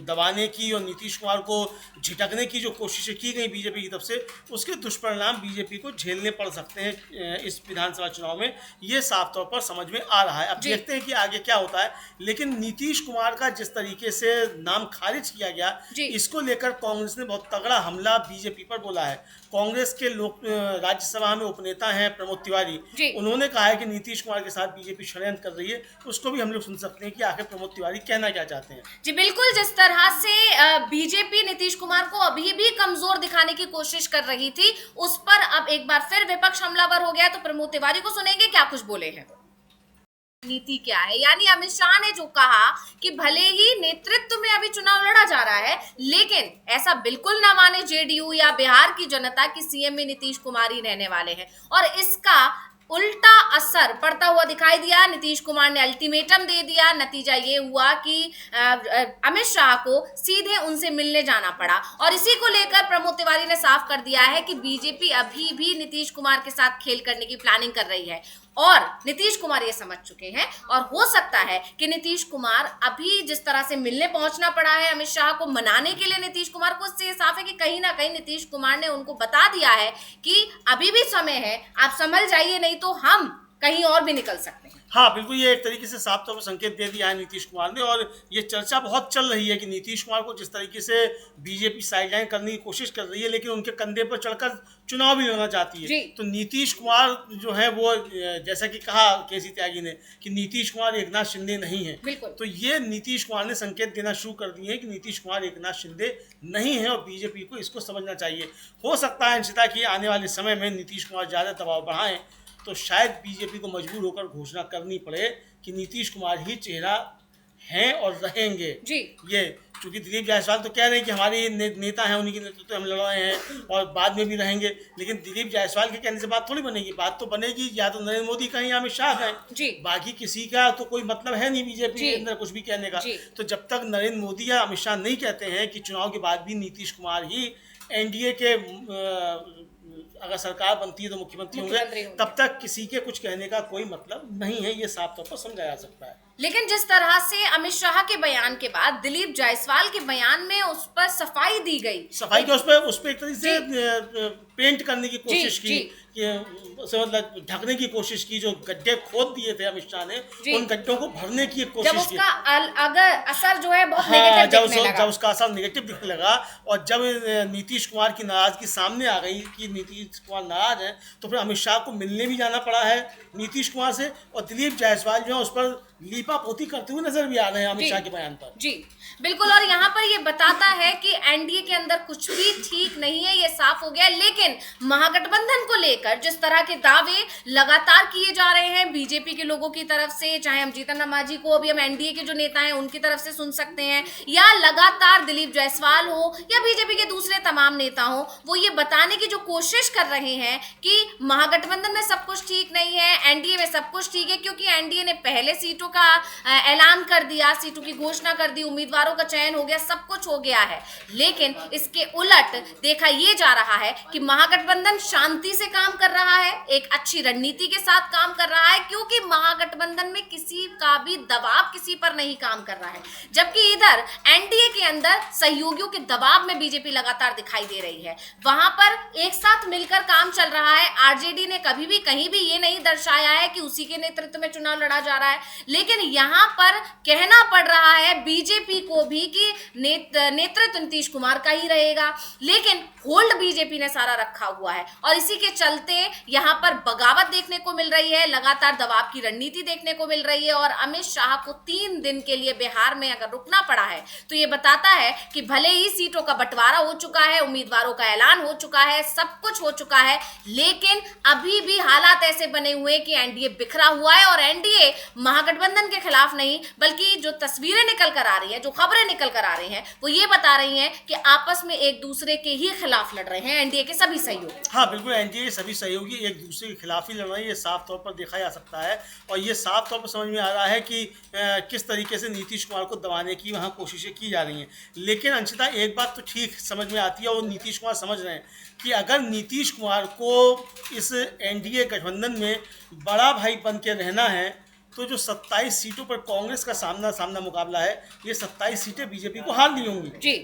दबाने की और नीतीश कुमार को झिटकने की जो कोशिशें की गई बीजेपी की तरफ से, उसके दुष्परिणाम बीजेपी को झेलने पड़ सकते हैं इस विधानसभा चुनाव में, ये साफ तौर पर समझ में आ रहा है। अब देखते हैं कि आगे क्या होता है, लेकिन नीतीश कुमार का जिस तरीके से नाम खारिज किया गया, इसको लेकर कांग्रेस ने बहुत तगड़ा हमला बीजेपी पर बोला है। कांग्रेस के लोक राज्यसभा में उपनेता हैं प्रमोद तिवारी, उन्होंने कहा है कि नीतीश कुमार के साथ बीजेपी षड्यंत्र कर रही है। उसको भी हम लोग सुन सकते हैं कि आखिर प्रमोद तिवारी कहना क्या चाहते हैं। जी बिल्कुल, जिस तरह से बीजेपी नीतीश कुमार को अभी भी कमजोर दिखाने की कोशिश कर रही थी, उस पर अब एक बार फिर विपक्ष हमलावर हो गया। तो प्रमोद तिवारी को सुनेंगे क्या कुछ बोले हैं। नीति क्या है, यानी अमित शाह ने जो कहा कि भले ही नेतृत्व में अभी चुनाव लड़ा जा रहा है, लेकिन ऐसा बिल्कुल ना माने जेडीयू या बिहार की जनता की सीएम में नीतीश कुमार ही रहने वाले हैं और इसका उल्टा असर पड़ता हुआ दिखाई दिया। नीतीश कुमार ने अल्टीमेटम दे दिया, नतीजा ये हुआ कि अमित शाह को सीधे उनसे मिलने जाना पड़ा और इसी को लेकर प्रमोद तिवारी ने साफ कर दिया है कि बीजेपी अभी भी नीतीश कुमार के साथ खेल करने की प्लानिंग कर रही है और नीतीश कुमार ये समझ चुके हैं और हो सकता है कि नीतीश कुमार अभी जिस तरह से मिलने पहुंचना पड़ा है अमित शाह को मनाने के लिए नीतीश कुमार को, इससे साफ है कि कहीं ना कहीं नीतीश कुमार ने उनको बता दिया है कि अभी भी समय है, आप संभल जाइए, नहीं तो हम कहीं और भी निकल सकते हैं। हाँ बिल्कुल, ये एक तरीके से साफ तौर पर संकेत दे दिया है नीतीश कुमार ने और ये चर्चा बहुत चल रही है कि नीतीश कुमार को जिस तरीके से बीजेपी साइडलाइन करने की कोशिश कर रही है, लेकिन उनके कंधे पर चढ़कर चुनाव भी लड़ना चाहती है। तो नीतीश कुमार जो है वो, जैसा कि कहा केसी त्यागी ने कि नीतीश कुमार एकनाथ शिंदे नहीं है, तो ये नीतीश कुमार ने संकेत देना शुरू कर दिए हैं कि नीतीश कुमार एकनाथ शिंदे नहीं है और बीजेपी को इसको समझना चाहिए। हो सकता है अंशिता कि आने वाले समय में नीतीश कुमार ज़्यादा दबाव बढ़ाएं तो शायद बीजेपी को मजबूर होकर घोषणा करनी पड़े कि नीतीश कुमार ही चेहरा हैं और रहेंगे। ये क्योंकि दिलीप जायसवाल तो कह रहे हैं कि हमारे नेता हैं, उन्हीं के नेतृत्व हम लड़ रहे हैं और बाद में भी रहेंगे, लेकिन दिलीप जायसवाल के कहने से बात थोड़ी बनेगी। बात तो बनेगी या तो नरेंद्र मोदी का या अमित शाह का है, बाकी किसी का तो कोई मतलब है नहीं बीजेपी के अंदर कुछ भी कहने का। तो जब तक नरेंद्र मोदी या अमित शाह नहीं कहते हैं कि चुनाव के बाद भी नीतीश कुमार ही एनडीए के अगर सरकार बनती है तो मुख्यमंत्री होंगे, तब तक किसी के कुछ कहने का कोई मतलब नहीं है, ये साफ तौर पर समझा जा सकता है। लेकिन जिस तरह से अमित शाह के बयान के बाद दिलीप जायसवाल के बयान में उस पर सफाई दी गई, सफाई के उस पर एक तरीके से पेंट करने की कोशिश की, मतलब ढकने की कोशिश की, जो गड्ढे खोद दिए थे अमित शाह ने, उन गड्ढों को भरने की कोशिश की। उसका अगर असर जो है बहुत नेगेटिव दिखने लगा, जब उसका असर नेगेटिव दिखने लगा और जब नीतीश कुमार की नाराजगी सामने आ गई कि नीतीश कुमार नाराज है, तो फिर अमित शाह को मिलने भी जाना पड़ा है नीतीश कुमार से और दिलीप जायसवाल जो है उस पर लीपापोती करते हुए नजर भी आ रहे हैं अमित शाह के बयान पर। जी बिल्कुल, और यहाँ पर ये बताता है कि एनडीए के अंदर कुछ भी ठीक नहीं है, ये साफ हो गया। लेकिन महागठबंधन को लेकर जिस तरह के दावे लगातार किए जा रहे हैं बीजेपी के लोगों की तरफ से, चाहे हम जीतन राम मांझी को, अभी हम एनडीए के जो नेता हैं उनकी तरफ से सुन सकते हैं, या लगातार दिलीप जायसवाल हो या बीजेपी के दूसरे तमाम नेता हो, वो ये बताने की जो कोशिश कर रहे हैं कि महागठबंधन में सब कुछ ठीक नहीं है, एनडीए में सब कुछ ठीक है, क्योंकि एनडीए ने पहले सीटों का ऐलान कर दिया, सीटों की घोषणा कर दी, उम्मीदवारों का चयन हो गया, सब कुछ हो गया है। लेकिन इसके उलट देखा ये जा रहा है कि महागठबंधन शांति से काम कर रहा है, एक अच्छी रणनीति के साथ काम कर रहा है, क्योंकि महागठबंधन में किसी का भी दबाव किसी पर नहीं काम कर रहा है, जबकि इधर एनडीए के अंदर सहयोगियों के दबाव में बीजेपी लगातार दिखाई दे रही है। वहां पर एक साथ मिलकर काम चल रहा है। आरजेडी ने कभी भी कहीं भी ये नहीं दर्शाया है कि उसी के नेतृत्व में चुनाव लड़ा जा रहा है, लेकिन यहाँ पर कहना पड़ रहा है बीजेपी को भी कि नेतृत्व नीतीश कुमार का ही रहेगा, लेकिन होल्ड बीजेपी ने सारा रखा हुआ है और इसी के चलते यहाँ पर बगावत देखने को मिल रही है, लगातार दबाव की रणनीति देखने को मिल रही है। और अमित शाह को 3 दिन के लिए बिहार में अगर रुकना पड़ा है तो ये बताता है कि भले ही सीटों का बंटवारा हो चुका है, उम्मीदवारों का ऐलान हो चुका है, सब कुछ हो चुका है, लेकिन अभी भी हालात ऐसे बने हुए हैं कि एनडीए बिखरा हुआ है। और एनडीए महागठबंधन के खिलाफ नहीं, बल्कि जो तस्वीरें निकल कर आ रही है, जो खबरें निकल कर आ रही हैं, वो ये बता रही हैं कि आपस में एक दूसरे के ही खिलाफ लड़ रहे हैं एनडीए के सभी सहयोगी। हाँ बिल्कुल, एनडीए के सभी सहयोगी एक दूसरे के खिलाफ ही लड़ रहे हैं, ये साफ तौर पर देखा जा सकता है। और ये साफ तौर पर समझ में आ रहा है कि किस तरीके से नीतीश कुमार को दबाने की वहाँ कोशिशें की जा रही हैं। लेकिन अंशिता, एक बात तो ठीक समझ में आती है और नीतीश कुमार समझ रहे हैं कि अगर नीतीश कुमार को इस एनडीए गठबंधन में बड़ा भाई बन के रहना है तो जो 27 सीटों पर कांग्रेस का सामना मुकाबला है, ये 27 सीटें बीजेपी को हारनी होंगी जी।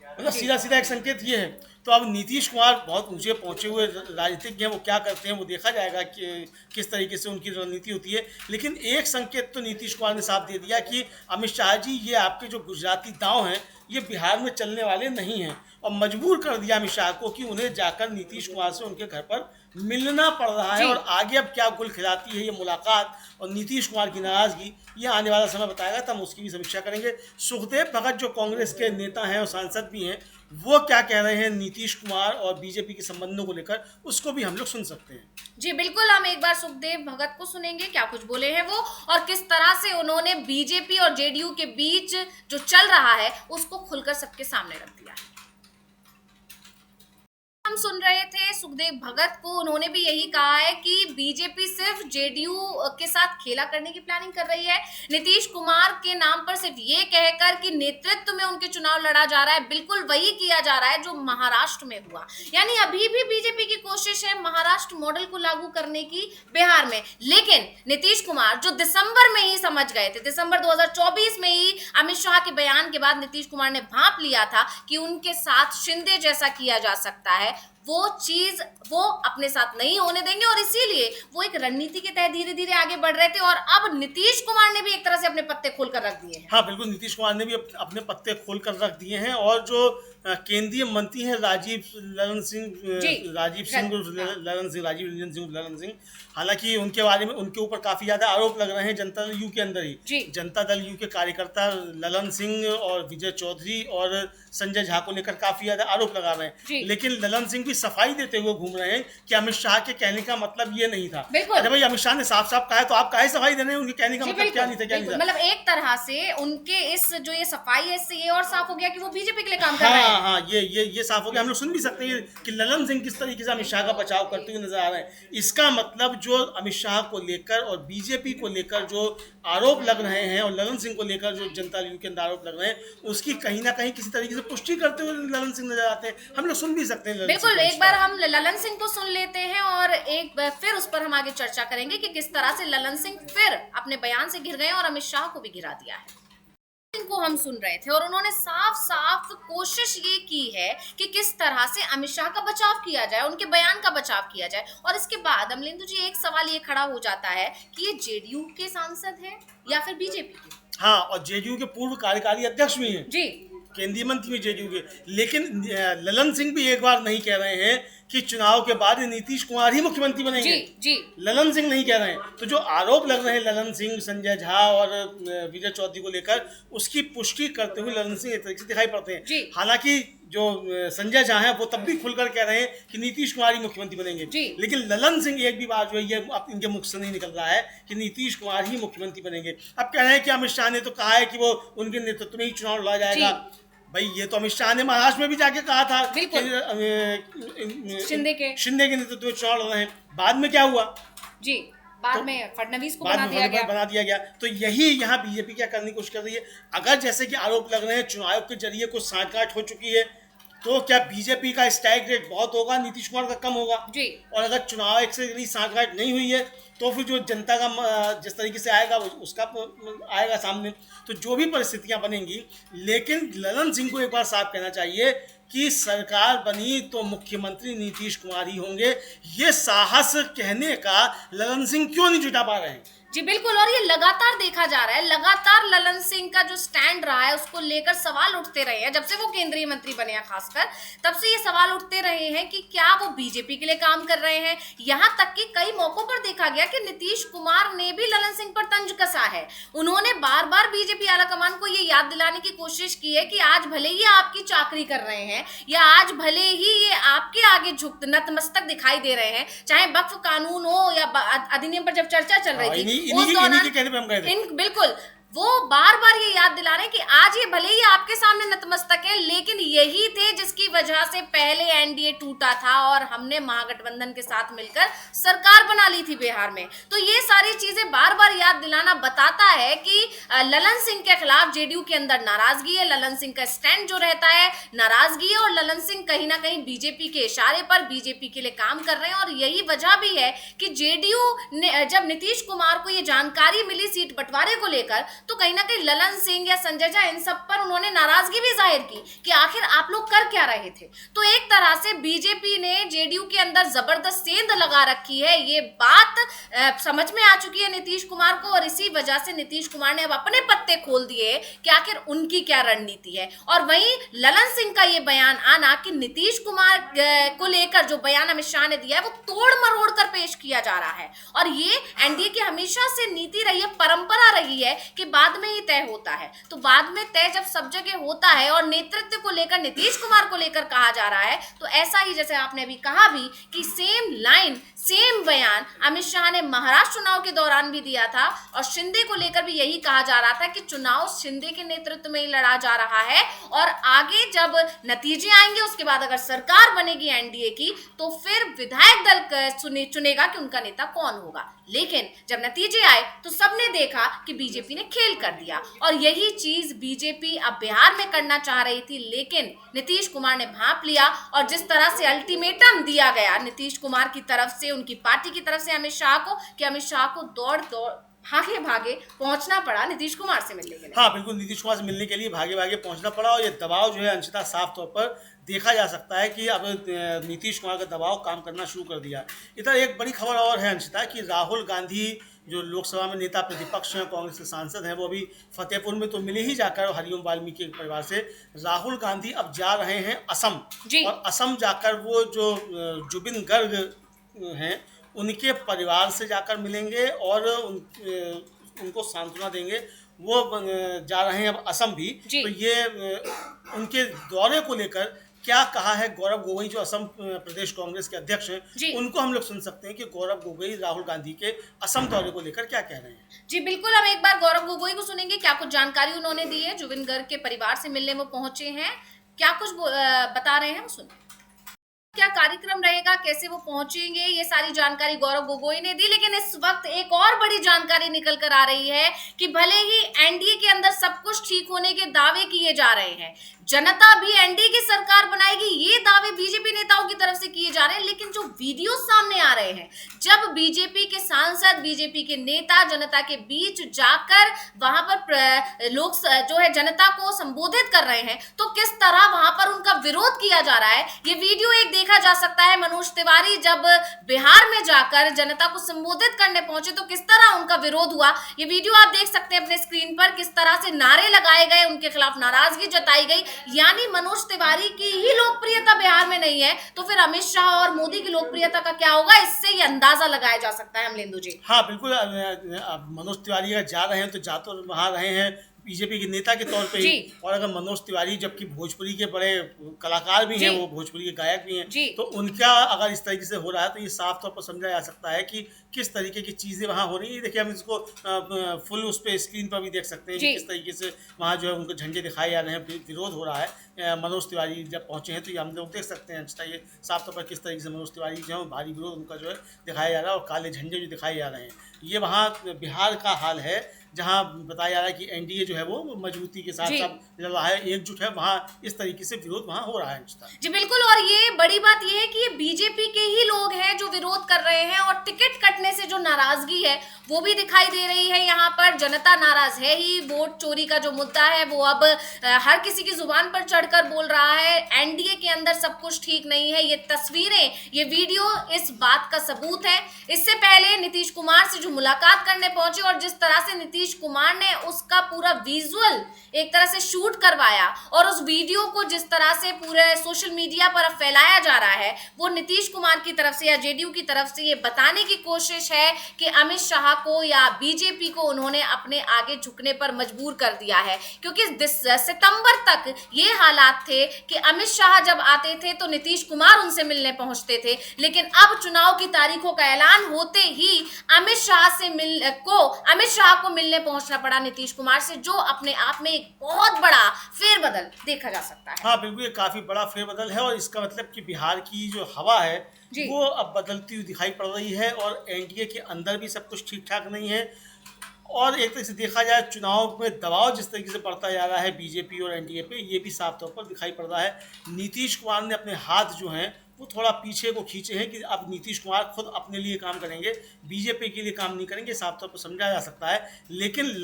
मतलब सीधा सीधा एक संकेत ये है। तो अब नीतीश कुमार बहुत ऊंचे पहुंचे हुए राजनीतिज्ञ हैं, वो क्या करते हैं वो देखा जाएगा कि किस तरीके से उनकी रणनीति होती है। लेकिन एक संकेत तो नीतीश कुमार ने साफ दे दिया कि अमित शाह जी, ये आपके जो गुजराती दांव हैं ये बिहार में चलने वाले नहीं हैं, और मजबूर कर दिया अमित शाह को कि उन्हें जाकर नीतीश कुमार से उनके घर पर मिलना पड़ रहा है। और आगे अब क्या गुल खिलाती है ये मुलाकात और नीतीश कुमार की नाराजगी, ये आने वाला समय बताएगा, तब उसकी भी समीक्षा करेंगे। सुखदेव भगत जो कांग्रेस के नेता हैं और सांसद भी हैं, वो क्या कह रहे हैं नीतीश कुमार और बीजेपी के संबंधों को लेकर, उसको भी हम लोग सुन सकते हैं। जी बिल्कुल, हम एक बार सुखदेव भगत को सुनेंगे, क्या कुछ बोले हैं वो और किस तरह से उन्होंने बीजेपी और जेडीयू के बीच जो चल रहा है उसको खुलकर सबके सामने रख दिया है। हम सुन रहे थे सुखदेव भगत को, उन्होंने भी यही कहा है कि बीजेपी सिर्फ जेडीयू के साथ खेला करने की प्लानिंग कर रही है। नीतीश कुमार के नाम पर सिर्फ ये कहकर कि नेतृत्व में उनके चुनाव लड़ा जा रहा है, बिल्कुल वही किया जा रहा है जो महाराष्ट्र में हुआ। यानी अभी भी बीजेपी की कोशिश है महाराष्ट्र मॉडल को लागू करने की बिहार में। लेकिन नीतीश कुमार जो दिसंबर में ही समझ गए थे, दिसंबर 2024 में ही अमित शाह के बयान के बाद नीतीश कुमार ने भांप लिया था कि उनके साथ शिंदे जैसा किया जा सकता है, वो चीज वो अपने साथ नहीं होने देंगे। और इसीलिए वो एक रणनीति के तहत धीरे धीरे आगे बढ़ रहे थे और अब नीतीश कुमार ने भी एक तरह से अपने पत्ते खोलकर रख दिए हैं। हाँ बिल्कुल, नीतीश कुमार ने भी अपने पत्ते खोलकर रख दिए हैं। और जो केंद्रीय मंत्री हैं राजीव रंजन सिंह, हालांकि उनके बारे में उनके ऊपर काफी ज्यादा आरोप लग रहे हैं जनता दल यू के अंदर ही। जनता दल यू के कार्यकर्ता ललन सिंह और विजय चौधरी और संजय झा को लेकर काफी ज्यादा आरोप लगा रहे हैं। लेकिन ललन सिंह भी सफाई देते हुए घूम रहे हैं कि अमित शाह के कहने का मतलब ये नहीं था। अरे भाई, अमित शाह ने साफ साफ कहा है तो आप काहे सफाई दे रहे हैं? उनके कहने का मतलब क्या नहीं था, क्या नहीं था? मतलब एक तरह से उनके इस जो ये सफाई है, इससे ये और साफ हो गया कि वो बीजेपी के लिए काम कर रहे हैं। हाँ, ये साफ हो गया। हम लोग सुन भी सकते हैं कि ललन सिंह किस तरीके से अमित शाह का बचाव करते हुए नजर आ रहे हैं। इसका मतलब जो अमित शाह को लेकर और बीजेपी को लेकर जो आरोप लग रहे हैं और ललन सिंह को लेकर जो जनता दल के अंदर आरोप लग रहे हैं, उसकी कहीं ना कहीं किसी तरीके से पुष्टि करते हुए ललन सिंह नजर आते हैं। हम लोग सुन भी सकते हैं। बिल्कुल, एक बार हम ललन सिंह को सुन लेते हैं और एक बार फिर उस पर हम आगे चर्चा करेंगे कि किस तरह से ललन सिंह फिर अपने बयान से घिर गए और अमित शाह को भी गिरा दिया है। को हम सुन रहे थे और उन्होंने साफ साफ कोशिश ये की है कि किस तरह से अमित शाह का बचाव किया जाए, उनके बयान का बचाव किया जाए। और इसके बाद अमलेंदु जी, एक सवाल ये खड़ा हो जाता है कि ये जेडीयू के सांसद हैं या फिर बीजेपी के? हाँ, और जेडीयू के पूर्व कार्यकारी अध्यक्ष भी हैं जी, केंद्रीय मंत्री भी जेडीयू के। लेकिन ललन सिंह भी एक बार नहीं कह रहे हैं कि चुनाव के बाद नीतीश कुमार ही मुख्यमंत्री बनेंगे। जी। ललन सिंह नहीं कह रहे हैं। तो जो आरोप लग रहे हैं ललन सिंह, संजय झा और विजय चौधरी को लेकर, उसकी पुष्टि करते हुए ललन सिंह एक तरीके से दिखाई पड़ते हैं। हालांकि जो संजय झा है वो तब भी खुलकर कह रहे हैं कि नीतीश कुमार ही मुख्यमंत्री बनेंगे। लेकिन ललन सिंह एक भी बात जो है ये अब इनके मुख से नहीं निकल रहा है कि नीतीश कुमार ही मुख्यमंत्री बनेंगे। अब कह रहे हैं कि अमित शाह ने तो कहा है कि वो उनके नेतृत्व में ही चुनाव लड़ा जाएगा। भाई, ये तो अमित शाह ने महाराष्ट्र में भी जाके कहा था कि शिंदे के नेतृत्व में चुनाव लड़ रहे हैं। बाद में क्या हुआ जी? बाद में फडणवीस को बना दिया गया। तो यही यहाँ बीजेपी क्या करने की कोशिश कर रही है। अगर जैसे कि आरोप लग रहे हैं चुनाव आयोग के जरिए कुछ सांठगांठ हो चुकी है, तो क्या बीजेपी का स्ट्राइक रेट बहुत होगा, नीतीश कुमार का कम होगा? और अगर चुनाव आयोग से सांठगांठ नहीं हुई है तो फिर जो जनता का जिस तरीके से आएगा उसका आएगा सामने। तो जो भी परिस्थितियां बनेंगी, लेकिन ललन सिंह को एक बार साफ कहना चाहिए कि सरकार बनी तो मुख्यमंत्री नीतीश कुमार ही होंगे। ये साहस कहने का ललन सिंह क्यों नहीं जुटा पा रहे हैं? जी बिल्कुल, और ये लगातार देखा जा रहा है, लगातार ललन सिंह का जो स्टैंड रहा है उसको लेकर सवाल उठते रहे हैं। जब से वो केंद्रीय मंत्री बने हैं खासकर, तब से ये सवाल उठते रहे हैं कि क्या वो बीजेपी के लिए काम कर रहे हैं। यहाँ तक कि कई मौकों पर देखा गया कि नीतीश कुमार ने भी ललन सिंह पर तंज कसा है। उन्होंने बार बार बीजेपी आलाकमान को ये याद दिलाने की कोशिश की है कि आज भले ही आपकी चाकरी कर रहे हैं या आज भले ही ये आपके आगे झुक नतमस्तक दिखाई दे रहे हैं, चाहे वक्फ कानून हो या अधिनियम पर जब चर्चा चल रही थी उस दौरान बिल्कुल वो बार बार ये याद दिला रहे हैं कि आज ये भले ही आपके सामने नतमस्तक है, लेकिन यही थे जिसकी वजह से पहले एनडीए टूटा था और हमने महागठबंधन के साथ मिलकर सरकार बना ली थी बिहार में। तो ये सारी चीजें बार बार याद दिलाना बताता है कि ललन सिंह के खिलाफ जेडीयू के अंदर नाराजगी है, ललन सिंह का स्टैंड जो रहता है नाराजगी है, और ललन सिंह कहीं ना कहीं बीजेपी के इशारे पर बीजेपी के लिए काम कर रहे हैं। और यही वजह भी है कि जेडीयू ने जब नीतीश कुमार को ये जानकारी मिली सीट बंटवारे को लेकर, तो कहीं ना कहीं ललन सिंह या संजय झा इन सब पर उन्होंने नाराजगी भी जाहिर की कि आखिर आप लोग कर क्या रहे थे। तो एक तरह से बीजेपी ने जेडीयू के अंदर जबरदस्त सेंध लगा रखी है, ये बात समझ में आ चुकी है नीतीश कुमार को, और इसी वजह से नीतीश कुमार ने अब अपने पत्ते खोल दिए कि आखिर उनकी क्या रणनीति है। और वहीं ललन सिंह का ये बयान आना कि नीतीश कुमार को लेकर जो बयान अमित शाह ने दिया है वो तोड़ मरोड़ कर पेश किया जा रहा है, और ये एनडीए की हमेशा से नीति रही है, परंपरा रही है कि बाद में ये तय होता है। तो बाद में तय जब सब जगह होता है और नेतृत्व को लेकर नीतीश कुमार को लेकर कहा जा रहा है, तो ऐसा ही जैसे आपने अभी कहा भी कि सेम लाइन सेम बयान अमित शाह ने महाराष्ट्र चुनाव के दौरान भी दिया था, और शिंदे को लेकर भी यही कहा जा रहा था कि चुनाव शिंदे के नेतृत्व में ही लड़ा जा रहा है, और आगे जब नतीजे आएंगे उसके बाद अगर सरकार बनेगी एनडीए की तो फिर विधायक दल चुनेगा कि उनका नेता कौन होगा। लेकिन जब नतीजे आए तो सबने देखा कि बीजेपी ने खेल कर दिया, और यही चीज बीजेपी अब बिहार में करना चाह रही थी, लेकिन नीतीश कुमार ने भांप लिया। और जिस तरह से अल्टीमेटम दिया गया नीतीश कुमार की तरफ से, उनकी पार्टी की तरफ से अमित शाह को, कि अमित शाह को दौड़ भागे भागे पहुंचना पड़ा नीतीश कुमार से मिलने के लिए। हाँ बिल्कुल, नीतीश कुमार से मिलने के लिए भागे भागे पहुंचना पड़ा, और ये दबाव जो है अंशिता साफ तौर पर देखा जा सकता है कि अब नीतीश कुमार का दबाव काम करना शुरू कर दिया। इधर एक बड़ी खबर और है अंशिता कि राहुल गांधी जो लोकसभा में नेता प्रतिपक्ष हैं, कांग्रेस के सांसद हैं, वो अभी फतेहपुर में तो मिले ही जाकर हरिओम वाल्मीकि के परिवार से। राहुल गांधी अब जा रहे हैं असम, और असम जाकर वो जो जुबिन गर्ग हैं उनके परिवार से जाकर मिलेंगे और उनको सांत्वना देंगे। वो जा रहे हैं अब असम भी। तो ये उनके दौरे को लेकर क्या कहा है गौरव गोगोई जो असम प्रदेश कांग्रेस के अध्यक्ष हैं, उनको हम लोग सुन सकते हैं कि गौरव गोगोई राहुल गांधी के असम दौरे को लेकर क्या कह रहे हैं। जी बिल्कुल, हम एक बार गौरव गोगोई को सुनेंगे, क्या कुछ जानकारी उन्होंने दी है। जुबिन गर्ग के परिवार से मिलने वो पहुंचे हैं, क्या कुछ बता रहे हैं, सुन क्या कार्यक्रम रहेगा, कैसे वो पहुंचेंगे, ये सारी जानकारी गौरव गोगोई ने दी। लेकिन इस वक्त एक और बड़ी जानकारी निकल कर आ रही है कि भले ही एनडीए के अंदर सब कुछ ठीक होने के दावे किए जा रहे हैं, जनता भी एनडीए की सरकार बनाएगी, ये दावे बीजेपी नेताओं की तरफ से किए जा रहे हैं, लेकिन जो वीडियो सामने आ रहे हैं, जब बीजेपी के सांसद, बीजेपी के नेता जनता के बीच जाकर वहां पर लोग जो है जनता को संबोधित कर रहे हैं, तो किस तरह वहां पर उनका विरोध किया जा रहा है, ये वीडियो एक देखा जा सकता है। मनोज तिवारी जब बिहार में जाकर जनता को संबोधित करने पहुंचे तो किस तरह उनका विरोध हुआ, ये वीडियो आप देख सकते हैं अपने स्क्रीन पर। किस तरह से नारे लगाए गए, उनके खिलाफ नाराजगी जताई गई। यानी मनोज तिवारी की ही लोकप्रियता बिहार में नहीं है, तो फिर अमित शाह और मोदी की लोकप्रियता का क्या होगा, इससे ये अंदाजा लगाया जा सकता है। अमलेंदु जी, हाँ बिल्कुल, मनोज तिवारी अगर जा रहे हैं तो जा तो वहां रहे हैं बीजेपी के नेता के तौर पे ही, और अगर मनोज तिवारी जबकि भोजपुरी के बड़े कलाकार भी हैं, वो भोजपुरी के गायक भी हैं, तो उनका अगर इस तरीके से हो रहा है तो ये साफ तौर पर समझा जा सकता है कि किस तरीके की चीज़ें वहाँ हो रही हैं। देखिए हम इसको फुल उस पर स्क्रीन पर भी देख सकते हैं कि किस तरीके से वहाँ जो है उनको झंडे दिखाए जा रहे हैं, विरोध हो रहा है। मनोज तिवारी जब पहुँचे हैं तो ये हम लोग देख सकते हैं ये साफ तौर पर किस तरीके से मनोज तिवारी जो है भारी विरोध उनका जो है दिखाया जा रहा है, और काले झंडे जो दिखाए जा रहे हैं। ये वहाँ बिहार का हाल है। जहां बताया जा रहा है कि एनडीए जो है वो मजबूती के साथ जी साथ लड़ रहा है, एकजुट है, वहां इस तरीके से विरोध वहां हो रहा है अंशतः। जी बिल्कुल। और ये बड़ी बात ये है कि ये बीजेपी के ही लोग हैं जो विरोध कर रहे हैं, और टिकट कटने से जो नाराजगी है वो भी दिखाई दे रही है। यहाँ पर जनता नाराज है ही। वोट चोरी का जो मुद्दा है वो अब हर किसी की जुबान पर चढ़कर बोल रहा है। एनडीए के अंदर सब कुछ ठीक नहीं है। ये तस्वीरें, ये वीडियो इस बात का सबूत है। इससे पहले नीतीश कुमार से जो मुलाकात करने पहुंचे और जिस तरह से नीतीश कुमार ने उसका पूरा विजुअल एक तरह से शूट करवाया, और उस वीडियो को जिस तरह से पूरे सोशल मीडिया पर अब फैलाया जा रहा है, वो नीतीश कुमार की तरफ से या जेडीयू की तरफ से ये बताने की कोशिश है कि अमित शाह को या बीजेपी को उन्होंने अपने आगे झुकने पर मजबूर कर दिया है। क्योंकि सितंबर तक ये हालात थे कि अमित शाह जब आते थे तो नीतीश कुमार उनसे मिलने पहुंचते थे, लेकिन अब चुनाव की तारीखों का ऐलान होते ही अमित शाह को मिलने पहुंचना पड़ा नीतीश कुमार से, जो अपने आप में एक बहुत बड़ा फेरबदल देखा जा सकता है। हाँ बिल्कुल, ये काफी बड़ा फेरबदल है, और इसका मतलब कि बिहार की जो हवा है जी वो अब बदलती हुई दिखाई पड़ रही है, और एनडीए के अंदर भी सब कुछ ठीक ठाक नहीं है। और एक तरह से देखा जाए, चुनाव में दबाव जिस तरीके से पड़ता जा रहा है बीजेपी और एनडीए पे, ये भी साफ तौर पर दिखाई पड़ रहा है। नीतीश कुमार ने अपने हाथ जो हैं वो थोड़ा पीछे को खींचे हैं कि अब नीतीश कुमार खुद अपने लिए काम करेंगे, बीजेपी के लिए काम नहीं करेंगे, साफ तौर पर समझा जा सकता है। लेकिन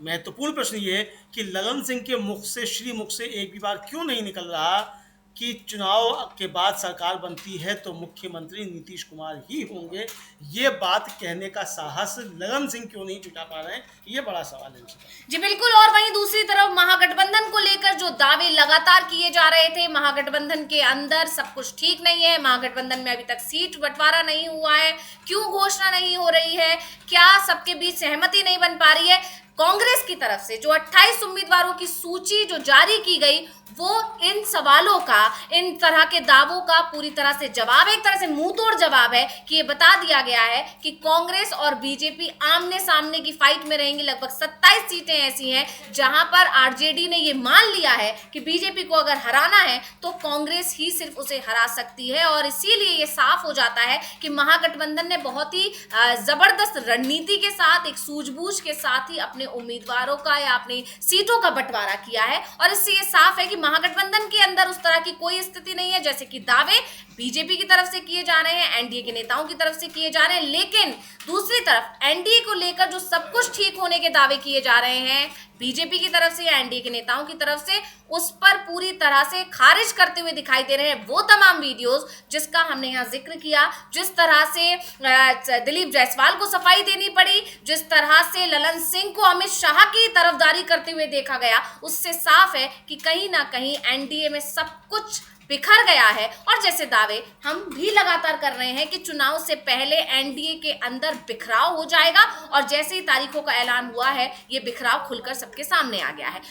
महत्वपूर्ण प्रश्न ये है कि ललन सिंह के मुख से, श्री मुख से एक भी बार क्यों नहीं निकल रहा कि चुनाव के बाद सरकार बनती है तो मुख्यमंत्री नीतीश कुमार ही होंगे। ये बात कहने का साहस ललन सिंह क्यों नहीं जुटा पा रहे हैं, ये बड़ा सवाल है जी बिल्कुल। और वहीं दूसरी तरफ महागठबंधन को लेकर जो दावे लगातार किए जा रहे थे, महागठबंधन के अंदर सब कुछ ठीक नहीं है, महागठबंधन में अभी तक सीट बंटवारा नहीं हुआ है, क्यों घोषणा नहीं हो रही है, क्या सबके बीच सहमति नहीं बन पा रही है। कांग्रेस की तरफ से जो 28 उम्मीदवारों की सूची जो जारी की गई, वो इन सवालों का, इन तरह के दावों का पूरी तरह से जवाब, एक तरह से मुंह तोड़ जवाब है कि ये बता दिया गया है कि कांग्रेस और बीजेपी आमने सामने की फाइट में रहेंगी। लगभग 27 सीटें ऐसी हैं जहां पर आरजेडी ने ये मान लिया है कि बीजेपी को अगर हराना है तो कांग्रेस ही सिर्फ उसे हरा सकती है, और इसीलिए ये साफ हो जाता है कि महागठबंधन ने बहुत ही जबरदस्त रणनीति के साथ, एक सूझबूझ के साथ ही अपने उम्मीदवारों का या अपनी सीटों का बंटवारा किया है। और इससे ये साफ है कि महागठबंधन के अंदर उस तरह की कोई स्थिति नहीं है जैसे कि दावे बीजेपी की तरफ से किए जा रहे हैं, एनडीए के नेताओं की तरफ से किए जा रहे हैं। लेकिन दूसरी तरफ एनडीए को लेकर जो सब कुछ ठीक होने के दावे किए जा रहे हैं बीजेपी की तरफ से या एनडीए के नेताओं की तरफ से, उस पर पूरी तरह से खारिज करते हुए दिखाई दे रहे हैं वो तमाम वीडियोस जिसका हमने यहाँ जिक्र किया। जिस तरह से दिलीप जायसवाल को सफाई देनी पड़ी, जिस तरह से ललन सिंह को अमित शाह की तरफदारी करते हुए देखा गया, उससे साफ है कि कहीं ना कहीं एनडीए में सब कुछ बिखर गया है। और जैसे दावे हम भी लगातार कर रहे हैं कि चुनाव से पहले एनडीए के अंदर बिखराव हो जाएगा, और जैसे ही तारीखों का ऐलान हुआ है ये बिखराव खुलकर सबके सामने आ गया है।